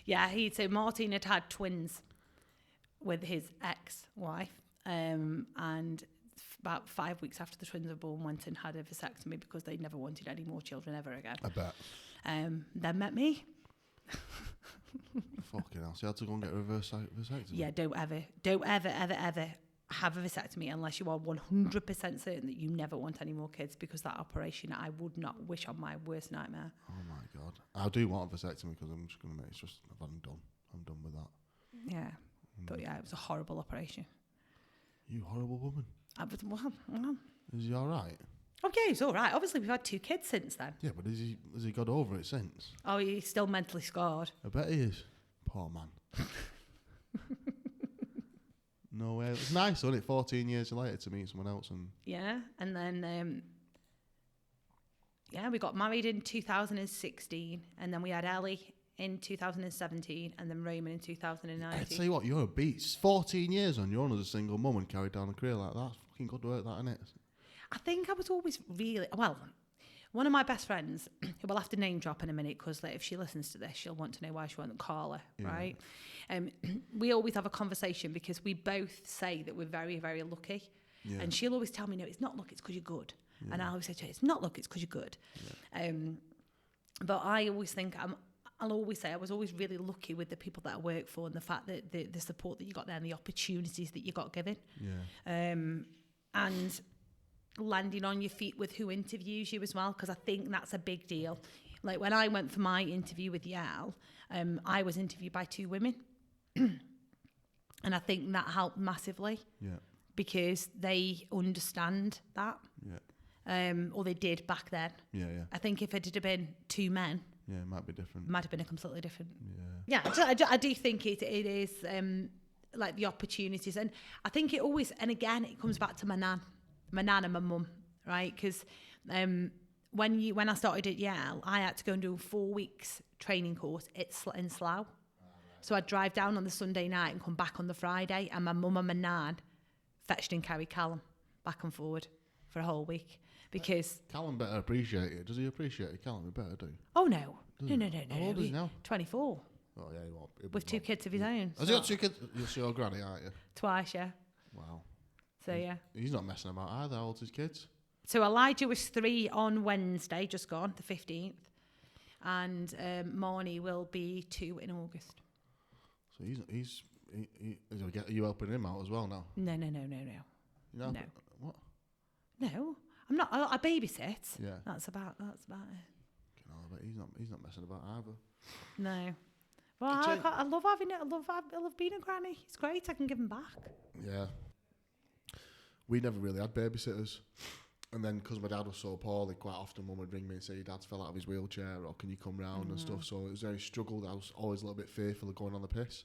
B: Yeah, so Martin had twins with his ex-wife, and about 5 weeks after the twins were born, went and had a vasectomy because they never wanted any more children ever again.
A: I bet.
B: Then met me.
A: Fucking hell. So you had to go and get a reverse vasectomy?
B: Yeah, don't ever have a vasectomy unless you are 100% certain that you never want any more kids, because that operation I would not wish on my worst nightmare.
A: Oh my God. I do want a vasectomy because I'm just going to make it's just, I'm done with that.
B: Yeah. But yeah, it was a horrible operation.
A: You horrible woman.
B: Well.
A: Is he all right?
B: Oh yeah, he's all right. Obviously, we've had 2 kids since then.
A: Yeah, but has he got over it since?
B: Oh, he's still mentally scarred.
A: I bet he is. Poor man. No way. It's nice, wasn't it? 14 years later to meet someone else.
B: Yeah, and then we got married in 2016, and then we had Ellie in 2017, and then Roman in 2019.
A: I tell you what, you're a beast. 14 years on your own as a single mum and carried down a career like that. That's fucking good work, that, isn't it?
B: I think I was always one of my best friends, who we'll have to name drop in a minute, because if she listens to this, she'll want to know why she won't call her, right? We always have a conversation because we both say that we're very, very lucky. Yeah. And she'll always tell me, no, it's not luck, it's because you're good. Yeah. And I always say to her, it's not luck, it's because you're good. Yeah. But I always think, I'll always say I was always really lucky with the people that I work for, and the fact that the support that you got there and the opportunities that you got given. Yeah. And landing on your feet with who interviews you as well, because I think that's a big deal. Like when I went for my interview with Yale, I was interviewed by 2 women. And I think that helped massively. Yeah. Because they understand that. Yeah. Or they did back then. Yeah, yeah. I think if it had been 2 men,
A: yeah, it might be different.
B: Might have been a completely different. Yeah. Yeah, I do think it is like the opportunities, and I think it always, and again, it comes back to my nan and my mum, right? Because when I started at Yale, I had to go and do a 4 weeks training course in Slough. So I'd drive down on the Sunday night and come back on the Friday, and my mum and my nan fetched and carried Callum back and forward for a whole week. Because
A: Callum better appreciate it. Does he appreciate it? Callum, he better do.
B: Oh, no. No.
A: How old is he now?
B: 24.
A: Oh, yeah, he won't.
B: With 2 kids of his own.
A: Has he got 2 kids? You're your granny, aren't you?
B: Twice, yeah.
A: Wow.
B: So, yeah.
A: He's not messing about either. How old's his kids?
B: So Elijah was 3 on Wednesday, just gone, the 15th. And Marnie will be 2 in August.
A: So are you helping him out as well now?
B: No.
A: You know,
B: no.
A: What?
B: No, I'm not. I babysit.
A: Yeah.
B: That's about it.
A: I bet he's not messing about either.
B: No. Well, I love having it. I love being a granny. It's great. I can give them back.
A: Yeah. We never really had babysitters. And then because my dad was so poorly, quite often Mum would ring me and say, your dad's fell out of his wheelchair, or can you come round and stuff. So it was very struggled. I was always a little bit fearful of going on the piss,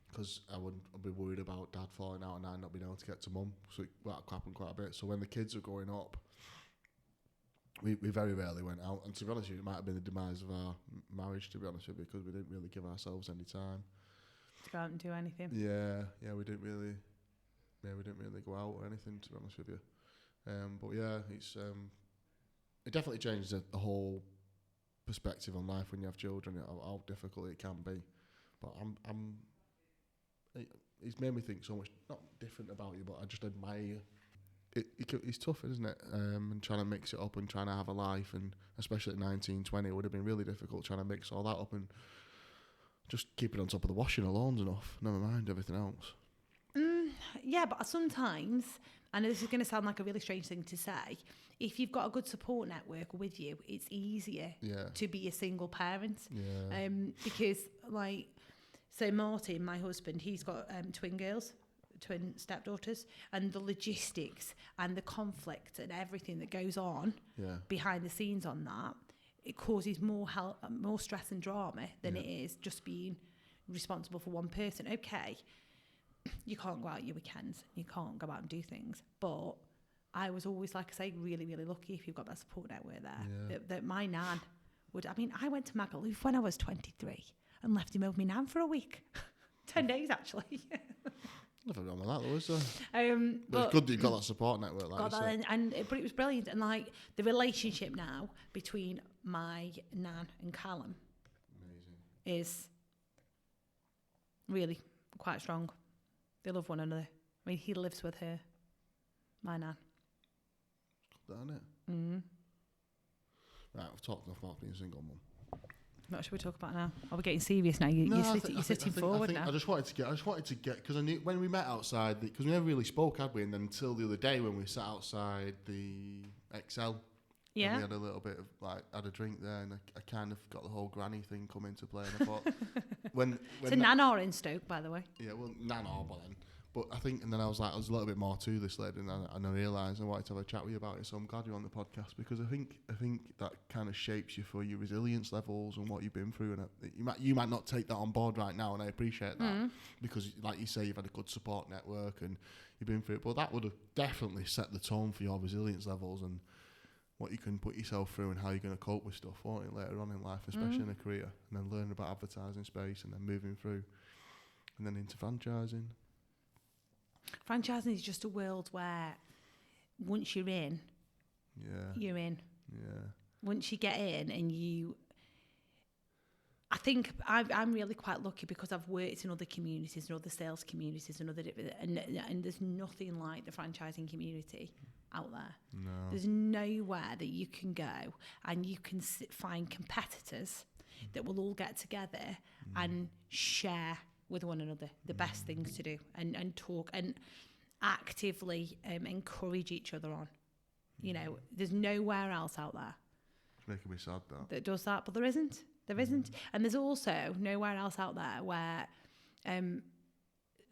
A: because I'd be worried about Dad falling out and I not being able to get to Mum. So it happened quite a bit. So when the kids were growing up, we very rarely went out. And to be honest with you, it might have been the demise of our marriage, to be honest with you, because we didn't really give ourselves any time
B: to go out and do anything.
A: Yeah, we didn't really go out or anything, to be honest with you. But yeah, it definitely changes the whole perspective on life when you have children, how difficult it can be. But it's made me think so much, not different about you, but I just admire. It's tough, isn't it? And trying to mix it up and trying to have a life, and especially at 19, 20, it would have been really difficult trying to mix all that up and just keep it on top of the washing alone's enough. Never mind everything else.
B: Yeah, but sometimes, I know this is going to sound like a really strange thing to say, if you've got a good support network with you, it's easier to be a single parent. Yeah. Because, so Martin, my husband, he's got twin girls, twin stepdaughters, and the logistics and the conflict and everything that goes on behind the scenes on that, it causes more stress and drama than it is just being responsible for one person. Okay, you can't go out your weekends, you can't go out and do things, but I was always, like I say, really, really lucky if you've got that support network there. That my nan would, I mean, I went to Magaluf when I was 23 and left him over my nan for a week. 10 days, actually.
A: Nothing wrong with that, though, is there? But it's good that you've got that support network. Like
B: but it was brilliant. And, like, the relationship now between my nan and Callum is really quite strong. They love one another. I mean, he lives with her, my nan.
A: Isn't it? Mm. Right, I've talked enough about being single, Mum.
B: What should we talk about now? Are we getting serious now? You're sitting forward now.
A: I just wanted to get because I knew when we met outside, because we never really spoke, had we? And then until the other day when we sat outside the XL, and we had a little bit of had a drink there, and I kind of got the whole granny thing come into play. And I thought, when
B: it's a Nanor in Stoke, by the way.
A: Yeah, well, Nanor, but then. But I think, and then I was like, there's a little bit more to this lady, and I realised I wanted to have a chat with you about it. So I'm glad you're on the podcast, because I think that kind of shapes you for your resilience levels and what you've been through. And you might not take that on board right now, and I appreciate that because, like you say, you've had a good support network and you've been through it. But that would have definitely set the tone for your resilience levels and what you can put yourself through and how you're going to cope with stuff, won't it, later on in life, especially in a career, and then learning about advertising space and then moving through and then into franchising.
B: Franchising is just a world where once you're in, you're in.
A: Yeah. Once
B: you get in and I think I'm really quite lucky because I've worked in other communities and other sales communities and and there's nothing like the franchising community out there.
A: No.
B: There's nowhere that you can go and you can find competitors that will all get together and share with one another the best things to do and talk and actively encourage each other on. You know, there's nowhere else out there.
A: It's making me sad
B: that does that, but there isn't. And there's also nowhere else out there where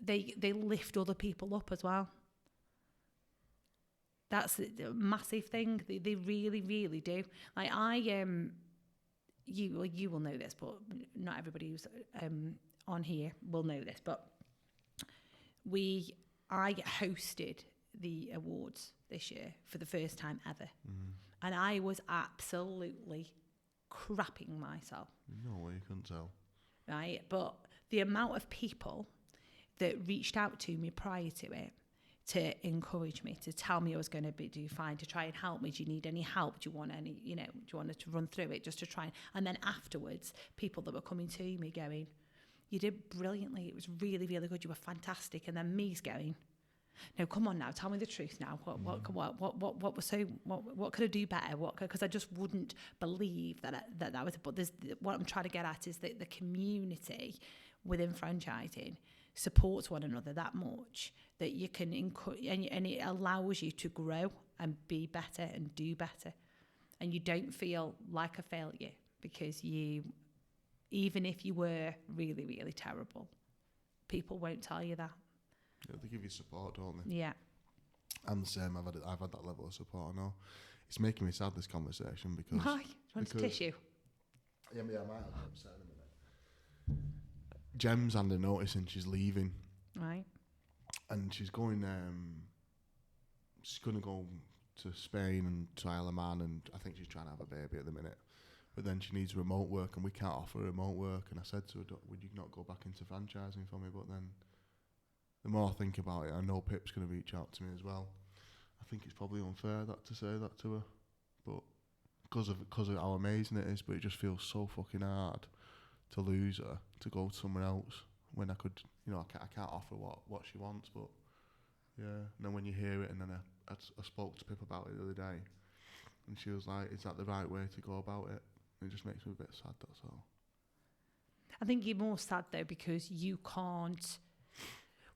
B: they lift other people up as well. That's a massive thing. They really, really do. Like you will know this, but not everybody who's on here will know this, but I hosted the awards this year for the first time ever, and I was absolutely crapping myself.
A: No way, you couldn't tell.
B: Right, but the amount of people that reached out to me prior to it to encourage me, to tell me I was going to do fine, to try and help me. Do you need any help? Do you want any, do you want to run through it just to try? And then afterwards, people that were coming to me going, you did brilliantly. It was really, really good. You were fantastic. And then me's going, no, come on now. Tell me the truth now. What was so? What could I do better? Because I just wouldn't believe that was. But what I'm trying to get at is that the community within franchising supports one another that much that you can and it allows you to grow and be better and do better, and you don't feel like a failure because even if you were really, really terrible, people won't tell you that.
A: Yeah, they give you support, don't they?
B: Yeah.
A: I'm the same. I've had that level of support. I know. It's making me sad, this conversation, because.
B: Why? Do you want a tissue?
A: Yeah, I might have to upset in a minute. Gem's under notice and she's leaving.
B: Right.
A: And she's going. She's going to go to Spain and to Isle of Man, and I think she's trying to have a baby at the minute. But then she needs remote work, and we can't offer remote work. And I said to her, would you not go back into franchising for me? But then, the more I think about it, I know Pip's going to reach out to me as well. I think it's probably unfair to say that to her, but because of how amazing it is. But it just feels so fucking hard to lose her, to go somewhere else when I could, I can't offer what she wants. But yeah, and then when you hear it, and then I spoke to Pip about it the other day, and she was like, "Is that the right way to go about it?" And it just makes me a bit sad. That's all.
B: I think you're more sad though because you can't.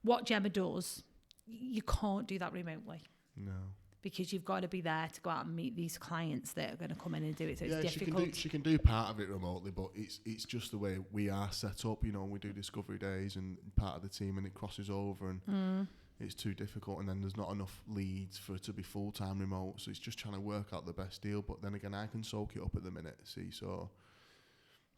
B: What Gemma does, you can't do that remotely.
A: No.
B: because you've got to be there to go out and meet these clients that are going to come in and do it. So it's difficult.
A: She can do part of it remotely, but it's just the way we are set up. You know, we do discovery days and part of the team, and it crosses over, and it's too difficult. And then there's not enough leads for it to be full-time remote. So it's just trying to work out the best deal. But then again, I can soak it up at the minute. See, so.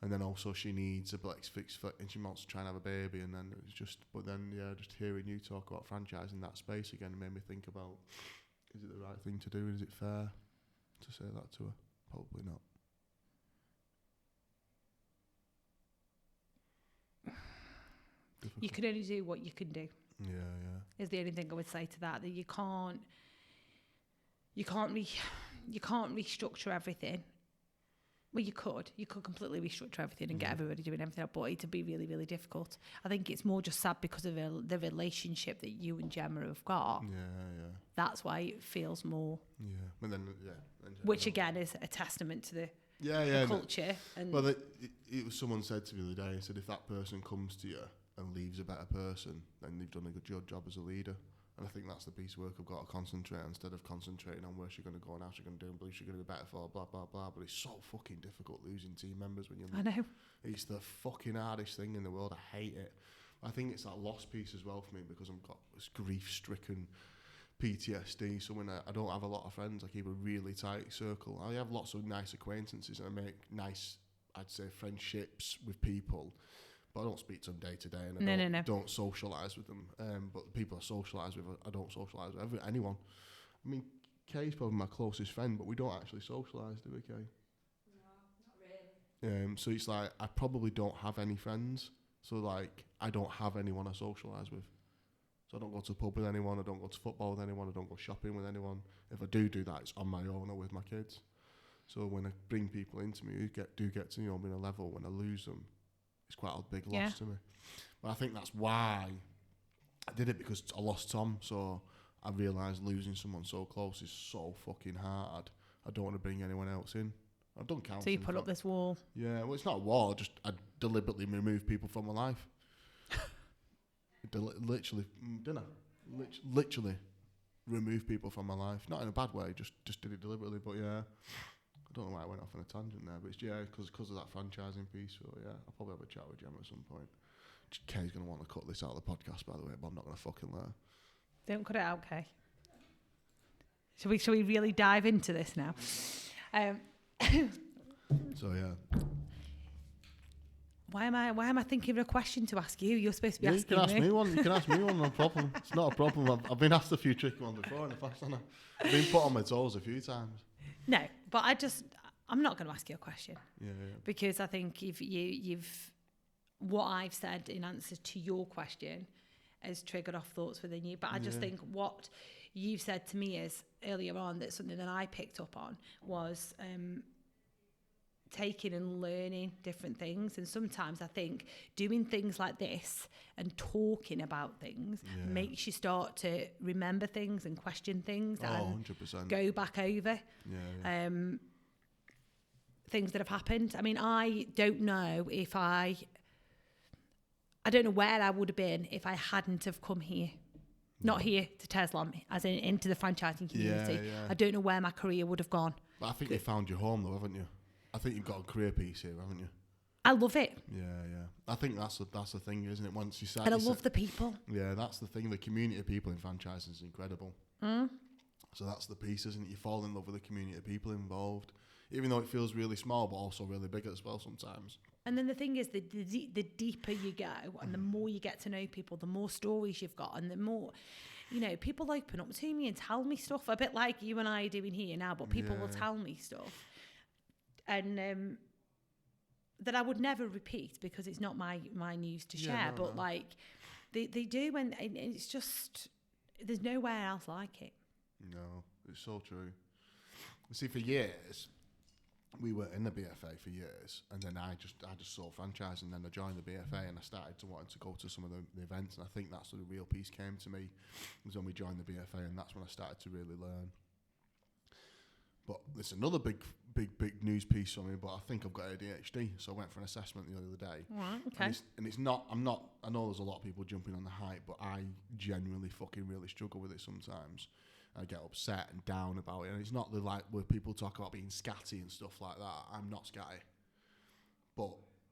A: And then also she needs a Blex fix and she wants to try and have a baby, and then it's just, but then just hearing you talk about franchising that space again made me think about, is it the right thing to do? Is it fair to say that to her? Probably not. Difficult.
B: You can only do what you can do.
A: Yeah.
B: Is the only thing I would say to that you can't restructure everything. Well, you could completely restructure everything and get everybody doing everything, but it'd be really, really difficult. I think it's more just sad because of the relationship that you and Gemma have got.
A: Yeah.
B: That's why it feels more.
A: Yeah, but then
B: which again is a testament to the culture. And
A: well, it was someone said to me the other day. He said if that person comes to you and leaves a better person, then they've done a good job as a leader. And I think that's the piece of work I've got to concentrate on, instead of concentrating on where she's going to go and how she's going to do and believe she's going to be better for, blah, blah, blah. But it's so fucking difficult losing team members when you're...
B: I know.
A: It's the fucking hardest thing in the world. I hate it. I think it's that lost piece as well for me, because I've got this grief-stricken PTSD. So when I don't have a lot of friends, I keep a really tight circle. I have lots of nice acquaintances and I make nice, I'd say, friendships with people. But I don't speak to them day to day, and I don't socialise with them. But the people I socialise with, I don't socialise with anyone. I mean, Kay's probably my closest friend, but we don't actually socialise, do we, Kay? No, not really. So it's like, I probably don't have any friends. So like, I don't have anyone I socialise with. So I don't go to the pub with anyone, I don't go to football with anyone, I don't go shopping with anyone. If I do that, it's on my own or with my kids. So when I bring people into me who do get to know me on a level, when I lose them, it's quite a big loss to me. But I think that's why I did it, because I lost Tom. So I realised losing someone so close is so fucking hard. I don't want to bring anyone else in. I've done counselling.
B: So you put up this wall.
A: Yeah, well, it's not a wall. I deliberately remove people from my life. Literally, didn't I? Literally remove people from my life. Not in a bad way, just did it deliberately. But yeah, I don't know why I went off on a tangent there, but it's because of that franchising piece. So yeah, I'll probably have a chat with Gemma at some point. Kay's going to want to cut this out of the podcast, by the way, but I'm not going to fucking let her.
B: Don't cut it out, Kay. Shall we really dive into this now?
A: So yeah.
B: Why am I thinking of a question to ask you? You're supposed to be asking me.
A: You can ask me one. You can ask me one, no problem. It's not a problem. I've been asked a few tricky ones before in the past, haven't I? I've been put on my toes a few times.
B: No, but I'm not going to ask you a question.
A: Yeah.
B: Because I think you've what I've said in answer to your question has triggered off thoughts within you. But I just think what you've said to me is earlier on, that something that I picked up on was taking and learning different things. And sometimes I think doing things like this and talking about things makes you start to remember things and question things and
A: 100%.
B: go back over things that have happened. I mean, I don't know where I would have been if I hadn't have come here. Not here to Tezlom, as in into the franchising community.
A: Yeah.
B: I don't know where my career would have gone.
A: But I think you found your home though, haven't you? I think you've got a career piece here, haven't you?
B: I love it.
A: Yeah. I think that's the thing, isn't it? Once you start,
B: and I love the people.
A: Yeah, that's the thing. The community of people in franchising is incredible. So that's the piece, isn't it? You fall in love with the community of people involved, even though it feels really small, but also really big as well sometimes.
B: And then the thing is, the deeper you go and the more you get to know people, the more stories you've got, and the more, people open up to me and tell me stuff, a bit like you and I are doing here now, but people will tell me stuff. And that I would never repeat because it's not my news to share, but they do, and it's just, there's nowhere else like it.
A: No, it's so true. See, for years, we were in the BFA for years, and then I just saw franchise, and then I joined the BFA, and I started to want to go to some of the events, and I think that's where the real piece came to me, was when we joined the BFA, and that's when I started to really learn. But there's another big news piece on me, but I think I've got ADHD, so I went for an assessment the other day.
B: Right, okay.
A: And it's not, I know there's a lot of people jumping on the hype, but I genuinely fucking really struggle with it sometimes. I get upset and down about it. And it's not the like where people talk about being scatty and stuff like that. I'm not scatty, but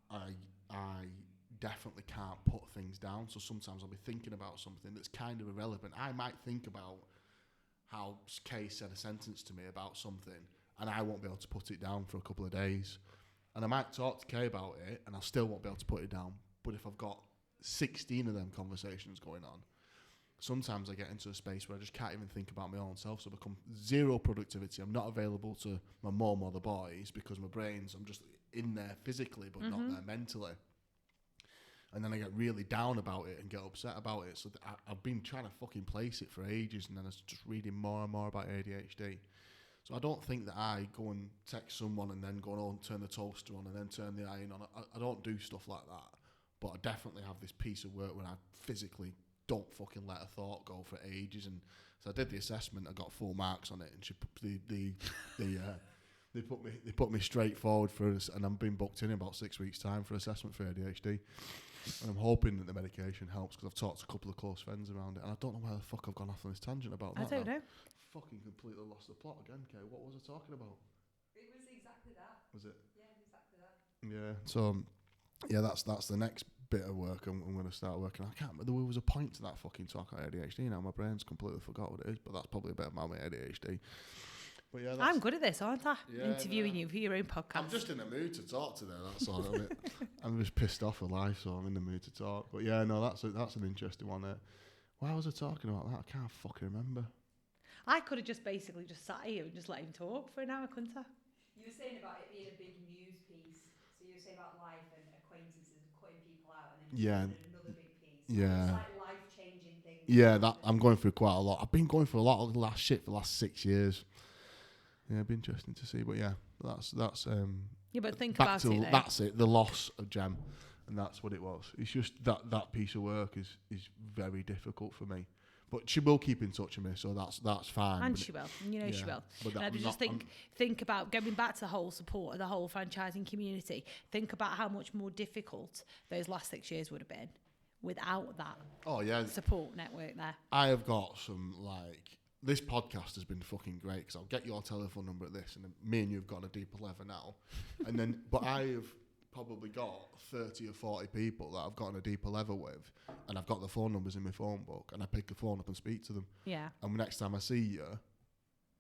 A: I definitely can't put things down. So sometimes I'll be thinking about something that's kind of irrelevant. I might think about how Kay said a sentence to me about something, and I won't be able to put it down for a couple of days. And I might talk to Kay about it, and I still won't be able to put it down. But if I've got 16 of them conversations going on, sometimes I get into a space where I just can't even think about my own self, so I become zero productivity. I'm not available to my mum or the boys because my brain's, I'm just in there physically but not there mentally. And then I get really down about it and get upset about it. So I've been trying to fucking place it for ages, and then I was just reading more and more about ADHD. So I don't think that I go and text someone and then go on, turn the toaster on and then turn the iron on. I don't do stuff like that. But I definitely have this piece of work where I physically don't fucking let a thought go for ages. And so I did the assessment. I got 4 marks on it, and she they put me straight forward for us, and I'm being booked in about 6 weeks' time for assessment for ADHD. And I'm hoping that the medication helps, because I've talked to a couple of close friends around it, and I don't know where the fuck I've gone off on this tangent about that.
B: I don't know.
A: Fucking completely lost the plot again, Kay. What was I talking about?
C: It was exactly that.
A: Was it?
C: Yeah, exactly that.
A: Yeah. So, yeah, that's the next bit of work I'm going to start working on. I can't remember. There was a point to that fucking talk about ADHD now. My brain's completely forgot what it is, but that's probably a bit about my ADHD. But yeah,
B: I'm good at this, aren't I?
A: Yeah,
B: Interviewing you for your own podcast.
A: I'm just in the mood to talk today. That's all of it. I'm just pissed off with life, so I'm in the mood to talk. But yeah, no, that's an interesting one. Why was I talking about that? I can't fucking remember.
B: I could have just basically just sat here and just let him talk for an hour, couldn't I?
C: You were saying about it being a big news piece. So you were saying about life and acquaintances and cutting people out, and then another big piece.
A: Yeah.
C: It's like life-changing things.
A: Yeah, that I'm going through quite a lot. I've been going through a lot of the last shit for the last 6 years. Yeah, it'd be interesting to see. But yeah, that's
B: Yeah, but think about it though.
A: That's it, the loss of Gem. And that's what it was. It's just that piece of work is very difficult for me. But she will keep in touch with me, so that's fine.
B: And she will. You know, she will.
A: But
B: and I just think about going back to the whole support of the whole franchising community. Think about how much more difficult those last 6 years would have been without that support network there.
A: I have got some, like, this podcast has been fucking great, because I'll get your telephone number at this, and then me and you have got a deeper level now. And then, but I have probably got 30 or 40 people that I've gotten a deeper level with, and I've got the phone numbers in my phone book, and I pick the phone up and speak to them.
B: Yeah.
A: And next time I see you,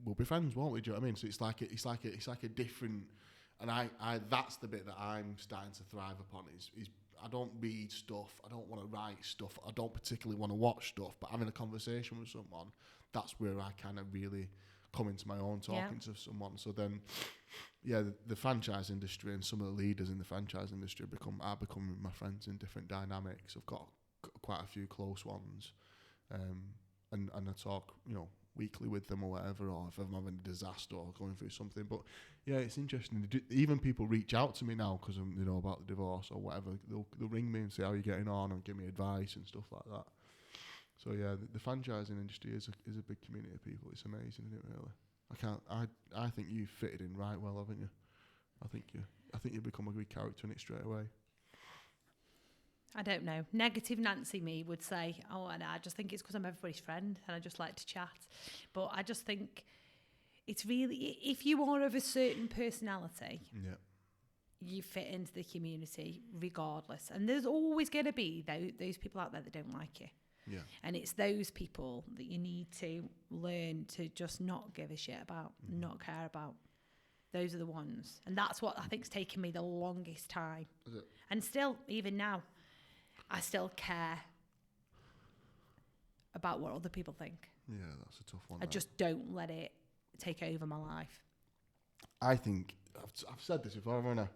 A: we'll be friends, won't we? Do you know what I mean? So it's like a different, and I that's the bit that I'm starting to thrive upon is I don't read stuff, I don't want to write stuff, I don't particularly want to watch stuff, but having a conversation with someone, that's where I kind of really come into my own talking to someone. So then, yeah, the franchise industry and some of the leaders in the franchise industry are becoming my friends in different dynamics. I've got quite a few close ones, and I talk, weekly with them or whatever, or if I'm having a disaster or going through something. But yeah, it's interesting. Even people reach out to me now because about the divorce or whatever. They'll ring me and say how you're getting on and give me advice and stuff like that. So yeah, the franchising industry is a big community of people. It's amazing, isn't it? Really. I think you fitted in right well, haven't you? I think you become a good character in it straight away.
B: I don't know. Negative Nancy me would say, and I just think it's because I'm everybody's friend and I just like to chat. But I just think it's really, if you are of a certain personality, you fit into the community regardless. And there's always going to be those people out there that don't like you.
A: Yeah.
B: And it's those people that you need to learn to just not give a shit about, not care about. Those are the ones. And that's what I think's taken me the longest time.
A: Is it?
B: And still, even now, I still care about what other people think.
A: Yeah, that's a tough one.
B: I just don't let it take over my life.
A: I think, I've said this before, haven't I?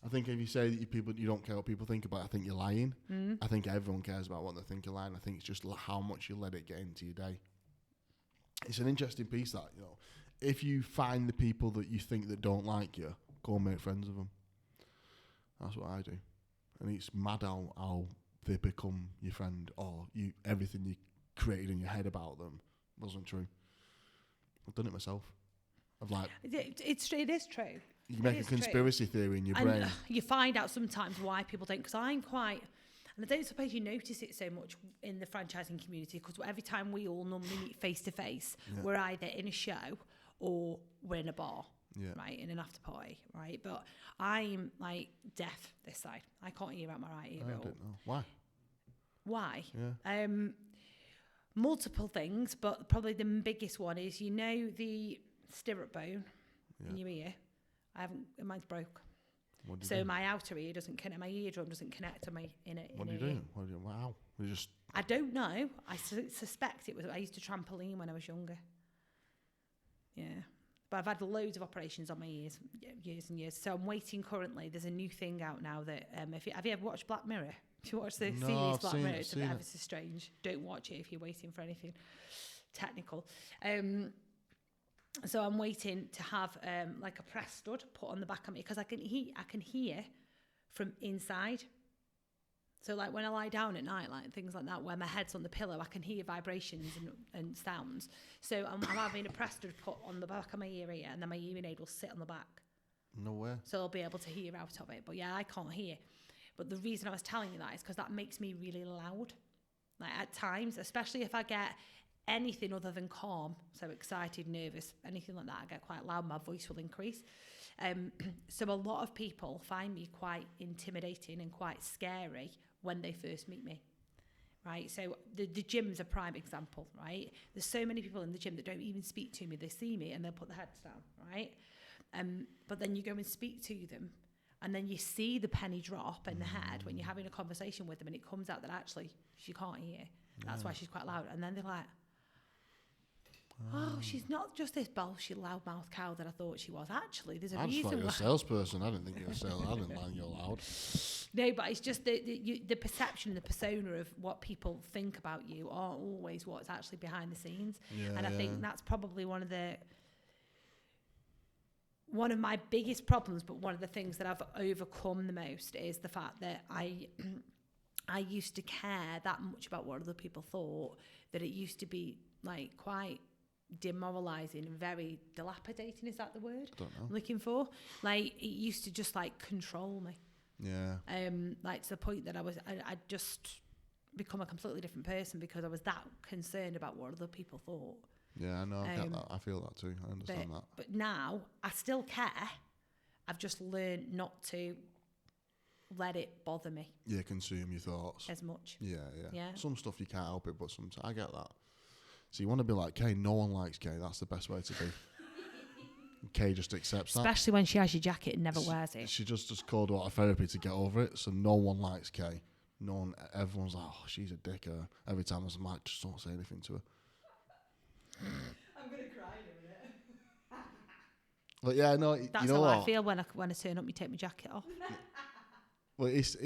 A: I think if you say that you don't care what people think about it, I think you're lying. I think everyone cares about what they think you're lying. I think it's just how much you let it get into your day. It's an interesting piece that, if you find the people that you think that don't like you, go and make friends with them. That's what I do. And it's mad how they become your friend, or everything you created in your head about them wasn't true. I've done it myself.
B: It is true.
A: You make a conspiracy theory in your brain.
B: You find out sometimes why people don't, because And I don't suppose you notice it so much in the franchising community, because every time we all normally meet face to face, we're either in a show or we're in a bar, right, in an after party, right? But I'm like deaf this side. I can't hear out my right ear at all.
A: I don't know. Why?
B: Why?
A: Yeah.
B: Multiple things, but probably the biggest one is, you know, the stirrup bone in your ear. Mine's broke. So my outer ear doesn't connect, my eardrum doesn't connect to my inner ear.
A: What do you do? Wow. You just...
B: I don't know. I suspect it was, I used to trampoline when I was younger. Yeah. But I've had loads of operations on my ears, years and years. So I'm waiting currently. There's a new thing out now that, have you ever watched Black Mirror? If you watch the series Black Mirror, it's ever so strange. Don't watch it if you're waiting for anything technical. So I'm waiting to have like a press stud put on the back of me, because I can hear from inside. So like when I lie down at night, like things like that, where my head's on the pillow, I can hear vibrations and sounds. So I'm having a press stud put on the back of my ear, and then my hearing aid will sit on the back.
A: No way.
B: So I'll be able to hear out of it. But yeah, I can't hear. But the reason I was telling you that is because that makes me really loud. Like at times, especially if I get anything other than calm, so excited, nervous, anything like that, I get quite loud, my voice will increase. So a lot of people find me quite intimidating and quite scary when they first meet me. Right, so the gym's a prime example, right? There's so many people in the gym that don't even speak to me. They see me and they'll put their heads down, right? But then you go and speak to them, and then you see the penny drop in the head when you're having a conversation with them, and it comes out that actually she can't hear. That's why she's quite loud. And then they're like, oh, she's not just this bullshit loudmouth cow that I thought she was. Actually, there's a reason.
A: I just thought you were a salesperson. I didn't think you were a salesperson. I didn't like you're loud.
B: No, but it's just the perception, the persona of what people think about you aren't always what's actually behind the scenes. And I think that's probably one of my biggest problems, but one of the things that I've overcome the most is the fact that I used to care that much about what other people thought, that it used to be like quite demoralizing and very dilapidating. Is that the word
A: I don't know.
B: I'm looking for? Like it used to just like control me.
A: Yeah.
B: Like to the point that I'd just become a completely different person because I was that concerned about what other people thought.
A: Yeah, I know. I get that. I feel that too. I understand that.
B: But now I still care. I've just learned not to let it bother me.
A: Yeah, consume your thoughts
B: as much.
A: Yeah. Some stuff you can't help it, but sometimes I get that. So you want to be like Kay. No one likes Kay. That's the best way to be. Kay just accepts that.
B: Especially when she has your jacket and never wears it.
A: She just called out of therapy to get over it. So no one likes Kay. No one. Everyone's like, oh, she's a dick. Every time I was like, just don't say anything to her.
C: I'm gonna cry in a minute.
A: But yeah, no.
B: That's
A: you know
B: how
A: what?
B: I feel when I turn up. You take my jacket off.
A: Well, it's.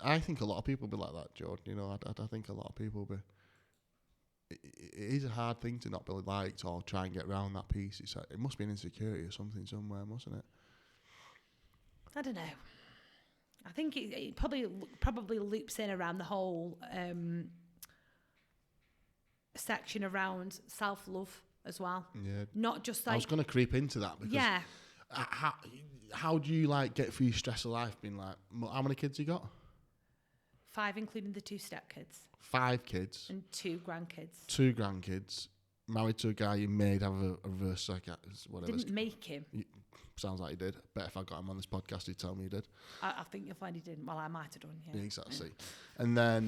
A: I think a lot of people be like that, Jordan. You know, I think a lot of people be. It is a hard thing to not be liked or try and get around that piece. It must be an insecurity or something somewhere, mustn't it?
B: I don't know. I think it probably loops in around the whole section around self-love as well.
A: Yeah.
B: Not just like...
A: I was going to creep into that because...
B: Yeah.
A: How do you like get through your stress of life being like... How many kids you got?
B: 5, including the 2 stepkids.
A: 5 kids.
B: And 2 grandkids.
A: 2 grandkids. Married to a guy you made have a reverse psychiatrist, whatever.
B: Didn't make him.
A: Sounds like he did. Bet if I got him on this podcast, he'd tell me he did.
B: I think you'll find he didn't. Well, I might have done, yeah.
A: Exactly. Yeah.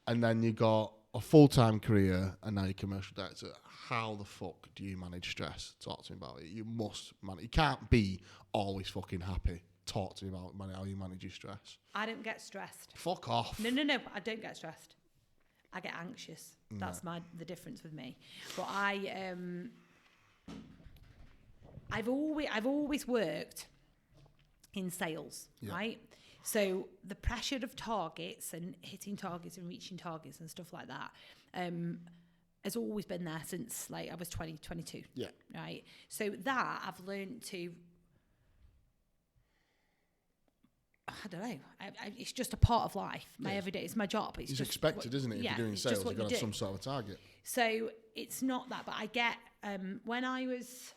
A: And then you got a full-time career and now you're commercial director. How the fuck do you manage stress? Talk to me about it. You must manage. You can't be always fucking happy. Talk to me about how you manage your stress.
B: I don't get stressed.
A: Fuck off.
B: No. I don't get stressed. I get anxious. That's the difference with me. But I've always worked in sales, right? So the pressure of targets and hitting targets and reaching targets and stuff like that has always been there since like I was 22.
A: Yeah.
B: Right. So that I've learned to. I don't know. It's just a part of life. My everyday, it's my job. It's just
A: expected, isn't it? If you're doing sales, you've got to have some sort of target.
B: So it's not that, but I get when I was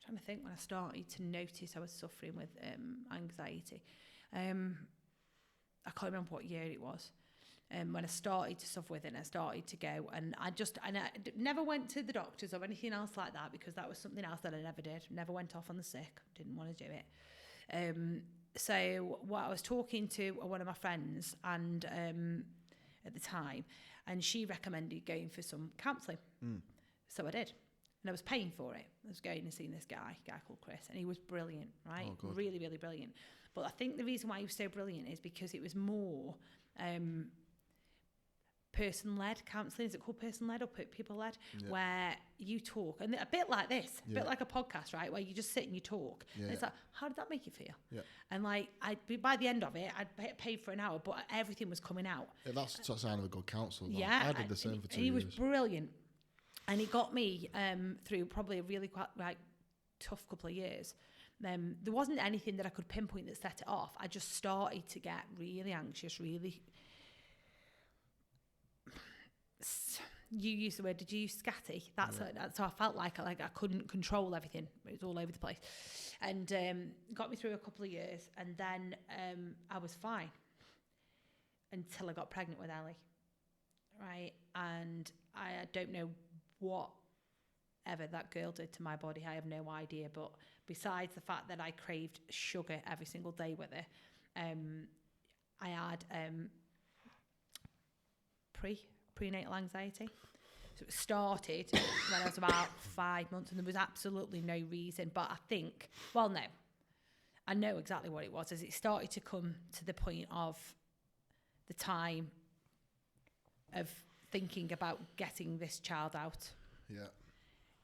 B: trying to think when I started to notice I was suffering with anxiety. I can't remember what year it was. When I started to suffer with it, and I started to go, and I never went to the doctors or anything else like that, because that was something else that I never did. Never went off on the sick. Didn't want to do it. So what I was talking to one of my friends, and at the time, and she recommended going for some counselling. So I did. And I was paying for it. I was going and seeing this guy called Chris, and he was brilliant, right?
A: Oh,
B: really, really brilliant. But I think the reason why he was so brilliant is because it was more person-led counselling. Is it called person-led or people-led? Yeah. Where you talk, and a bit like this, a bit like a podcast, right? Where you just sit and you talk. Yeah. And it's like, how did that make you feel? Yeah. And like, by the end of it, I'd paid for an hour, but everything was coming out.
A: Yeah, that's the sign of a good counsellor.
B: Yeah.
A: I did the same for 2 years.
B: He was brilliant. And he got me through probably a really quite tough couple of years. There wasn't anything that I could pinpoint that set it off. I just started to get really anxious, really. You used the word, did you use scatty? That's so I felt like I couldn't control everything. It was all over the place. And got me through a couple of years. And then I was fine until I got pregnant with Ellie. Right? And I don't know whatever that girl did to my body. I have no idea. But besides the fact that I craved sugar every single day with her, I had prenatal anxiety. So it started when I was about 5 months, and there was absolutely no reason. But I think, well, no, I know exactly what it was. As it started to come to the point of the time of thinking about getting this child out. Yeah.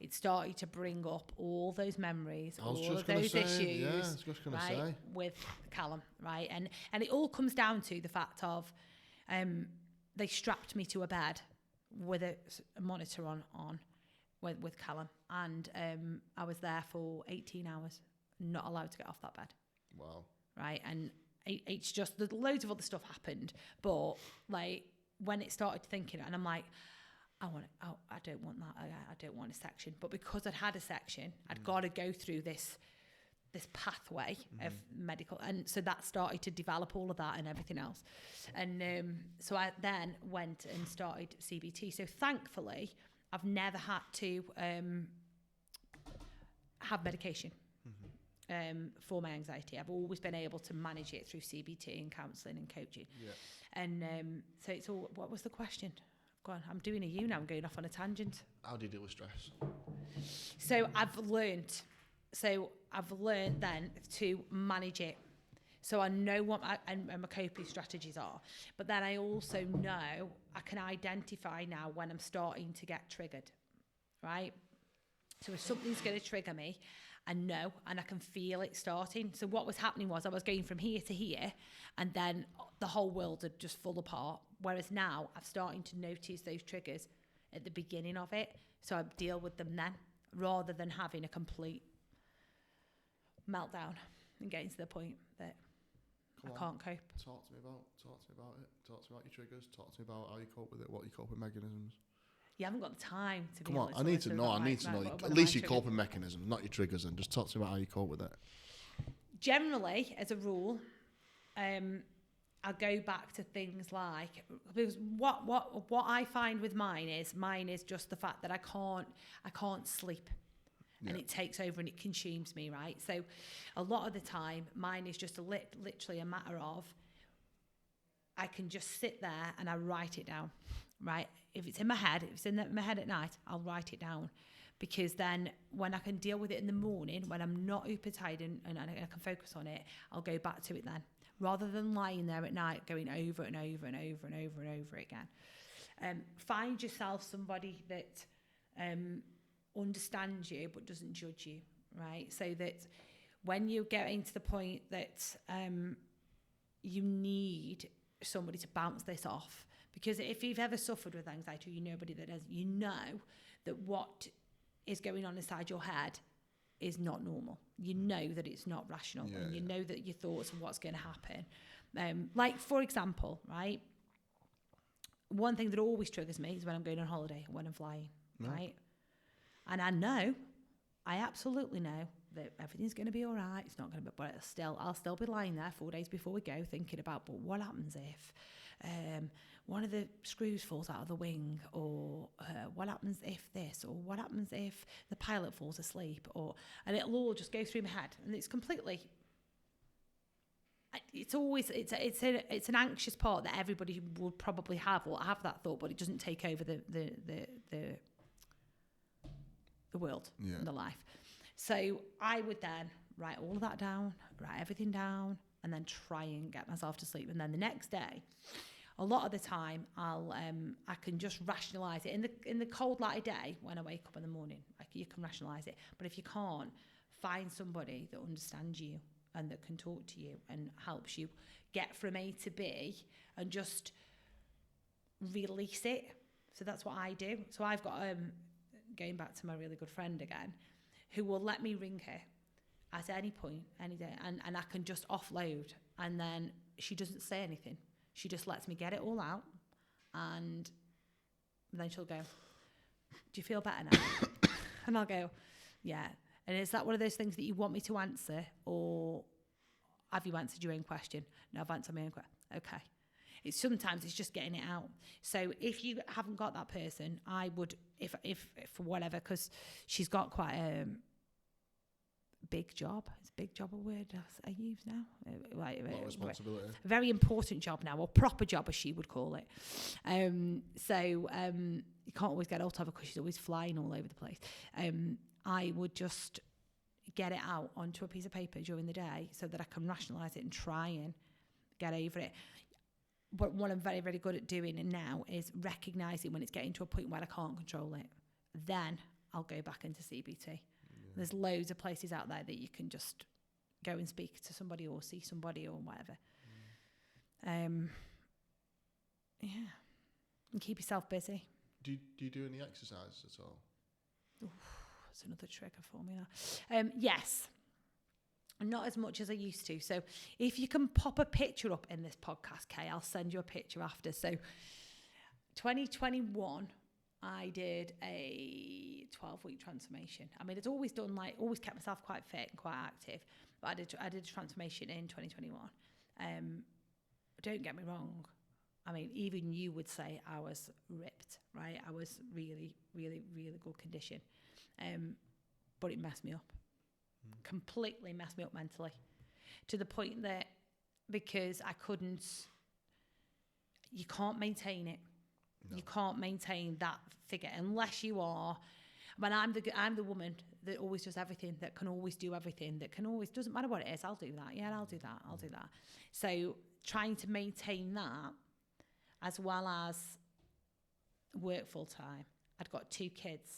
B: It started to bring up all those memories, all of those issues, right, with Callum, right? And it all comes down to the fact of they strapped me to a bed with a monitor on with Callum, and I was there for 18 hours, not allowed to get off that bed. Wow. Right, and it's just, loads of other stuff happened, but like when it started thinking, and I'm like, I don't want that. I don't want a section. But because I'd had a section, I'd got to go through this pathway of medical, and so that started to develop all of that and everything else. And so I then went and started CBT. So thankfully, I've never had to have medication for my anxiety. I've always been able to manage it through CBT and counselling and coaching. Yeah. And so it's all. What was the question? Go on, I'm doing a U now. I'm going off on a tangent.
A: How do you deal with stress?
B: So I've learned then to manage it. So I know what my coping strategies are. But then I also know I can identify now when I'm starting to get triggered, right? So if something's going to trigger me, I know, and I can feel it starting. So what was happening was I was going from here to here, and then the whole world had just fallen apart. Whereas now I'm starting to notice those triggers at the beginning of it, so I deal with them then, rather than having a complete meltdown and getting to the point that I can't cope.
A: Talk to me about it. Talk to me about your triggers. Talk to me about how you cope with it. What your coping mechanisms.
B: You haven't got the time to be
A: honest. Come on, I need to know. I need to know. At least your coping mechanisms, not your triggers, and just talk to me about how you cope with it.
B: Generally, as a rule, I'll go back to things like, because what I find with mine is just the fact that I can't sleep. Yeah. And it takes over and it consumes me, right? So a lot of the time, mine is just literally a matter of, I can just sit there and I write it down, right? If it's in my head, if it's in my head at night, I'll write it down. Because then when I can deal with it in the morning, when I'm not super tired and I can focus on it, I'll go back to it then. Rather than lying there at night going over and over and over and over and over again. Find yourself somebody that understands you but doesn't judge you, right? So that when you're getting to the point that you need somebody to bounce this off, because if you've ever suffered with anxiety, or you know anybody that has, you know that what is going on inside your head is not normal. You know that it's not rational, and you know that your thoughts and what's going to happen. Like, for example, right? One thing that always triggers me is when I'm going on holiday, when I'm flying, right? And I know I absolutely know that everything's going to be all right. It's not going to be, but I'll still be lying there 4 days before we go thinking about, but what happens if one of the screws falls out of the wing, or what happens if this, or what happens if the pilot falls asleep, and it'll all just go through my head, and it's completely. It's always it's an anxious part that everybody would probably have that thought, but it doesn't take over the world and the life. So I would then write all of that down, write everything down, and then try and get myself to sleep. And then the next day, a lot of the time, I can just rationalise it in the cold light of day when I wake up in the morning. Like, you can rationalise it, but if you can't, find somebody that understands you and that can talk to you and helps you get from A to B and just release it. So that's what I do. So I've got going back to my really good friend again, who will let me ring her at any point, any day, and I can just offload, and then she doesn't say anything. She just lets me get it all out, and then she'll go, do you feel better now? And I'll go, yeah. And is that one of those things that you want me to answer, or have you answered your own question? No, I've answered my own question. Okay. Sometimes it's just getting it out. So if you haven't got that person, I would, if for whatever, because she's got quite a big job. It's a big job, a word I use now.
A: A lot of responsibility.
B: A very important job now, or proper job as she would call it. So you can't always get hold of her because she's always flying all over the place. I would just get it out onto a piece of paper during the day so that I can rationalise it and try and get over it. But what I'm very, very good at doing now is recognising when it's getting to a point where I can't control it. Then I'll go back into CBT. Yeah. There's loads of places out there that you can just go and speak to somebody or see somebody or whatever. Yeah. And keep yourself busy.
A: Do you do any exercise at all?
B: That's another trigger for me now. Yes. Not as much as I used to. So if you can pop a picture up in this podcast, Kay, I'll send you a picture after. So 2021, I did a 12-week transformation. I mean, it's always always kept myself quite fit and quite active. But I did a transformation in 2021. Don't get me wrong. I mean, even you would say I was ripped, right? I was really, really, really good condition. But it messed me up. Completely messed me up mentally, to the point that because you can't maintain it. No. You can't maintain that figure unless you are. When I'm the woman that always does everything, that can always do everything, that can always, doesn't matter what it is, I'll do that. Yeah, I'll do that. I'll do that. So trying to maintain that as well as work full time. I'd got 2 kids.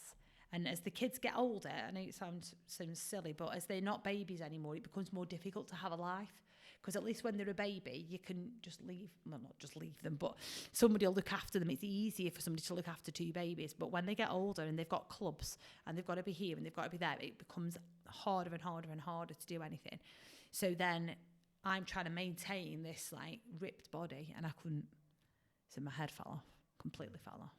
B: And as the kids get older, I know it sounds silly, but as they're not babies anymore, it becomes more difficult to have a life. Because at least when they're a baby, you can just leave, well, not just leave them, but somebody will look after them. It's easier for somebody to look after 2 babies. But when they get older and they've got clubs and they've got to be here and they've got to be there, it becomes harder and harder and harder to do anything. So then I'm trying to maintain this like ripped body, and I couldn't. So my head fell off, completely fell off.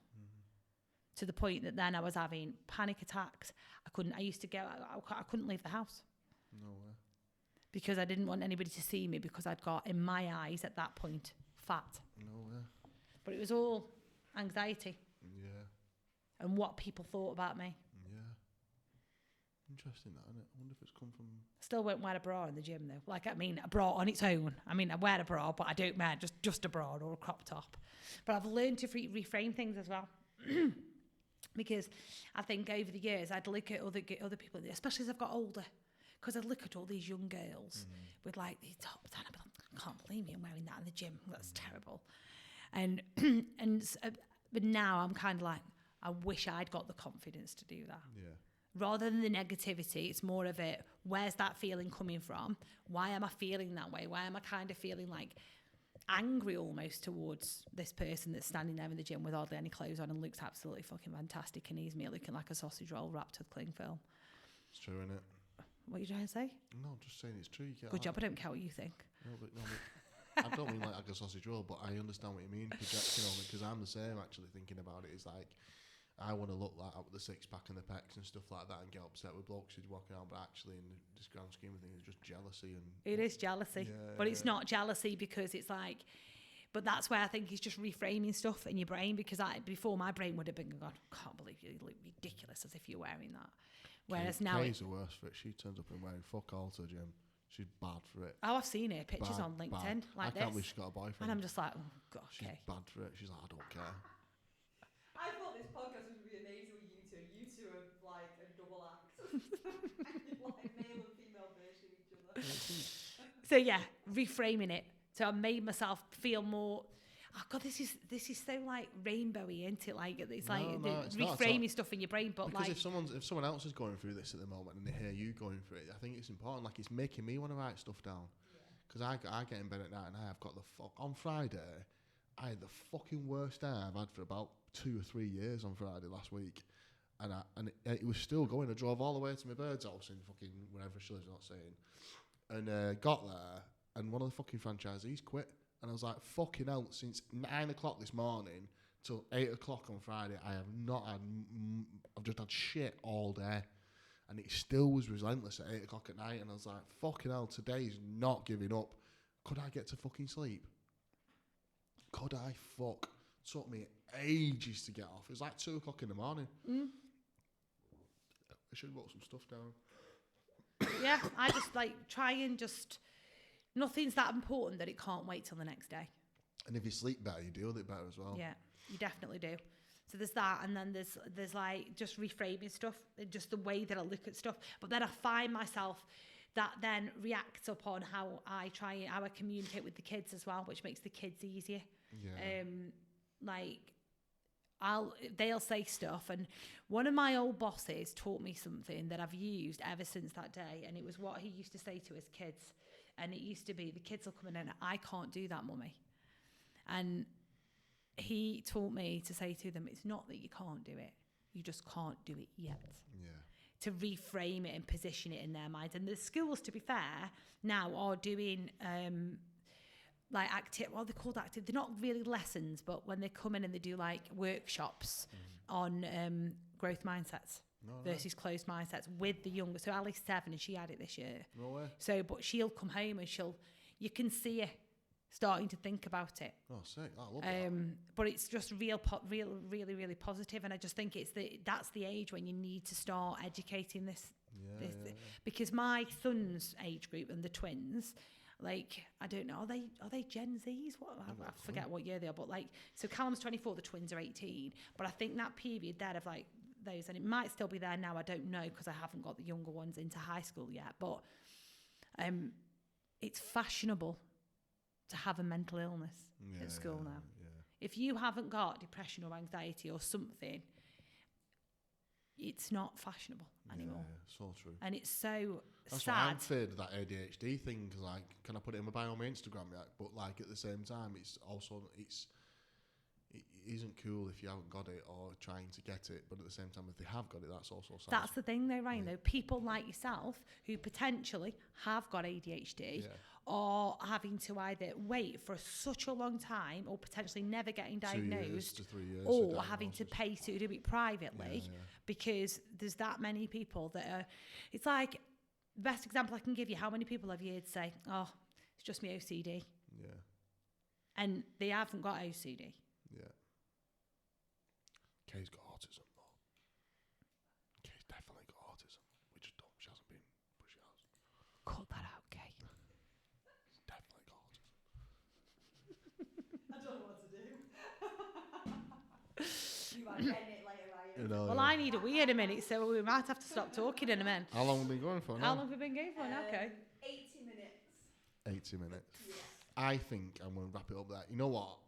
B: To the point that then I was having panic attacks. I used to I couldn't leave the house.
A: No way.
B: Because I didn't want anybody to see me, because I'd got, in my eyes at that point, fat.
A: No way.
B: But it was all anxiety.
A: Yeah.
B: And what people thought about me.
A: Yeah. Interesting that, isn't it? I wonder if it's come from...
B: Still won't wear a bra in the gym though. Like, I mean, a bra on its own. I mean, I wear a bra, but I don't wear just a bra or a crop top. But I've learned to reframe things as well. Because I think over the years I'd look at other people, especially as I've got older, because I'd look at all these young girls with like these tops on. I'd be like, I can't believe you're wearing that in the gym. That's terrible. But now I'm kind of like, I wish I'd got the confidence to do that.
A: Yeah.
B: Rather than the negativity, it's more of it, where's that feeling coming from? Why am I feeling that way? Why am I kind of feeling like angry almost towards this person that's standing there in the gym with hardly any clothes on and looks absolutely fucking fantastic, and he's me looking like a sausage roll wrapped with cling film.
A: It's true, isn't it?
B: What are you trying to say?
A: No, I'm just saying it's true.
B: Good job, I don't care what you think.
A: No, but I don't mean like a sausage roll, but I understand what you mean. Because I'm the same, actually, thinking about it. It's like, I want to look like that with the six pack and the pecs and stuff like that and get upset with blokes who's walking around, but actually in this grand scheme of things, it's just jealousy. And
B: it is jealousy, but it's not jealousy because it's like, but that's where I think it's just reframing stuff in your brain, because before my brain would have been going, I can't believe you look ridiculous as if you're wearing that. Whereas now
A: Kay's the worst for it. She turns up in wearing fuck all to the gym. She's bad for it.
B: Oh, I've seen her pictures on LinkedIn like this.
A: I can't believe she's got a boyfriend.
B: And I'm just like, oh God,
A: she's bad for it. She's like, I don't care.
C: I thought this podcast would be amazing with you two. You two are like a double act. Like male and female version of each other.
B: So yeah, reframing it. So I made myself feel more, oh God, this is so like rainbowy, isn't it? Like it's it's reframing stuff in your brain. But
A: because
B: like
A: if someone else is going through this at the moment and they hear you going through it, I think it's important. Like it's making me want to write stuff down. Because I get in bed at night and I have got on Friday, I had the fucking worst day I've had for about 2 or 3 years on Friday last week. And it was still going. I drove all the way to my bird's house in fucking wherever she lives, not saying. And got there, and one of the fucking franchisees quit. And I was like, fucking hell, since 9 o'clock this morning till 8 o'clock on Friday, I've just had shit all day. And it still was relentless at 8 o'clock at night. And I was like, fucking hell, today's not giving up. Could I get to fucking sleep? Could I fuck? It took me ages to get off. It was like 2 o'clock in the morning. I should have wrote some stuff down.
B: Yeah, I just like try and just, nothing's that important that it can't wait till the next day.
A: And if you sleep better, you deal with it better as well.
B: Yeah, you definitely do. So there's that, and then there's like just reframing stuff, just the way that I look at stuff. But then I find myself that then reacts upon how I communicate with the kids as well, which makes the kids easier.
A: Yeah.
B: Like they'll say stuff, and one of my old bosses taught me something that I've used ever since that day, and it was what he used to say to his kids, and it used to be, the kids will come in and, I can't do that, mummy. And he taught me to say to them, it's not that you can't do it, you just can't do it yet.
A: Yeah.
B: To reframe it and position it in their minds. And the schools, to be fair, now are doing like they're called active. They're not really lessons, but when they come in and they do like workshops on growth mindsets versus closed mindsets with the younger. So Ali's 7 and she had it this year.
A: No way.
B: So, but she'll come home and you can see her starting to think about it.
A: Oh, sick! I love that.
B: But it's just really positive, and I just think that's the age when you need to start educating this. Because my son's age group and the twins, like, I don't know, are they Gen Zs? What I forget what year they are, but like, so Callum's 24, the twins are 18. But I think that period there of like those, and it might still be there now, I don't know, because I haven't got the younger ones into high school yet. But it's fashionable to have a mental illness at school now. Yeah. If you haven't got depression or anxiety or something, it's not fashionable anymore.
A: Yeah, so true.
B: And it's so
A: That's
B: sad.
A: Why I'm afraid of that ADHD thing, because like, can I put it in my bio on my Instagram? Yeah, but like at the same time, it isn't cool if you haven't got it or trying to get it. But at the same time, if they have got it, that's also sad.
B: That's the thing, though, Ryan. Though people like yourself who potentially have got ADHD are having to either wait for such a long time or potentially never getting diagnosed
A: 2 years to 3 years
B: or having to pay to do it privately because there's that many people that are. It's like, the best example I can give you, how many people have you heard say, oh, it's just me OCD?
A: Yeah.
B: And they haven't got OCD.
A: Yeah. Kay's got autism, though. Kay's definitely got autism. We just don't. She hasn't been, but she has.
B: Cut that out, Kay.
A: She's definitely got autism.
C: I don't know what to do. You might get it later, Ryan.
B: Well, I need a wee in a minute, so we might have to stop talking in a minute.
A: How long have we been going for now?
B: How long have we been going for now, Kay?
C: 80 minutes.
A: 80 minutes.
C: Yeah.
A: I think I'm going to wrap it up there. You know what?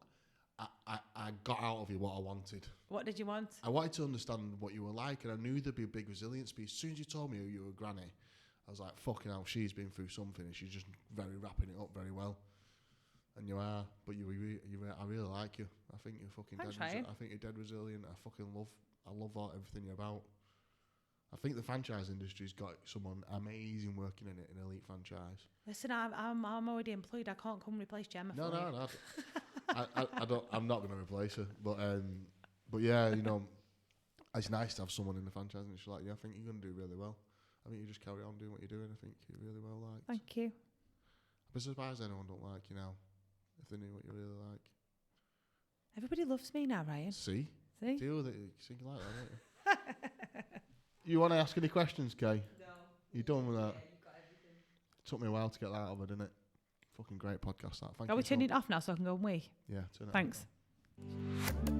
A: I got out of you what I wanted.
B: What did you want?
A: I wanted to understand what you were like, and I knew there'd be a big resilience piece. As soon as you told me you were a granny, I was like, fucking hell, she's been through something, and she's just wrapping it up very well. And you are, but I really like you. I think you're fucking dead. I think you're dead resilient. I love everything you're about. I think the franchise industry's got someone amazing working in it, an elite franchise.
B: Listen, I'm already employed. I can't come replace Gemma.
A: No. I don't. I'm not going to replace her. But yeah, you know, it's nice to have someone in the franchise and she's like, yeah, I think you're going to do really well. I think you just carry on doing what you're doing. I think you're really well liked.
D: Thank you.
A: I'd be surprised anyone don't like you now, if they knew what you really like.
D: Everybody loves me now, Ryan.
A: See?
D: See?
A: Deal with it. You think you like that, don't you? You want to ask any questions, Kay?
C: No.
A: You done with that?
C: Yeah, you've got everything.
A: Took me a while to get that out of her, didn't it? Fucking great podcast, that. Thank
D: Are
A: you.
D: we turning it off now so I can go and wee?
A: Yeah, turn it
D: Thanks.
A: off.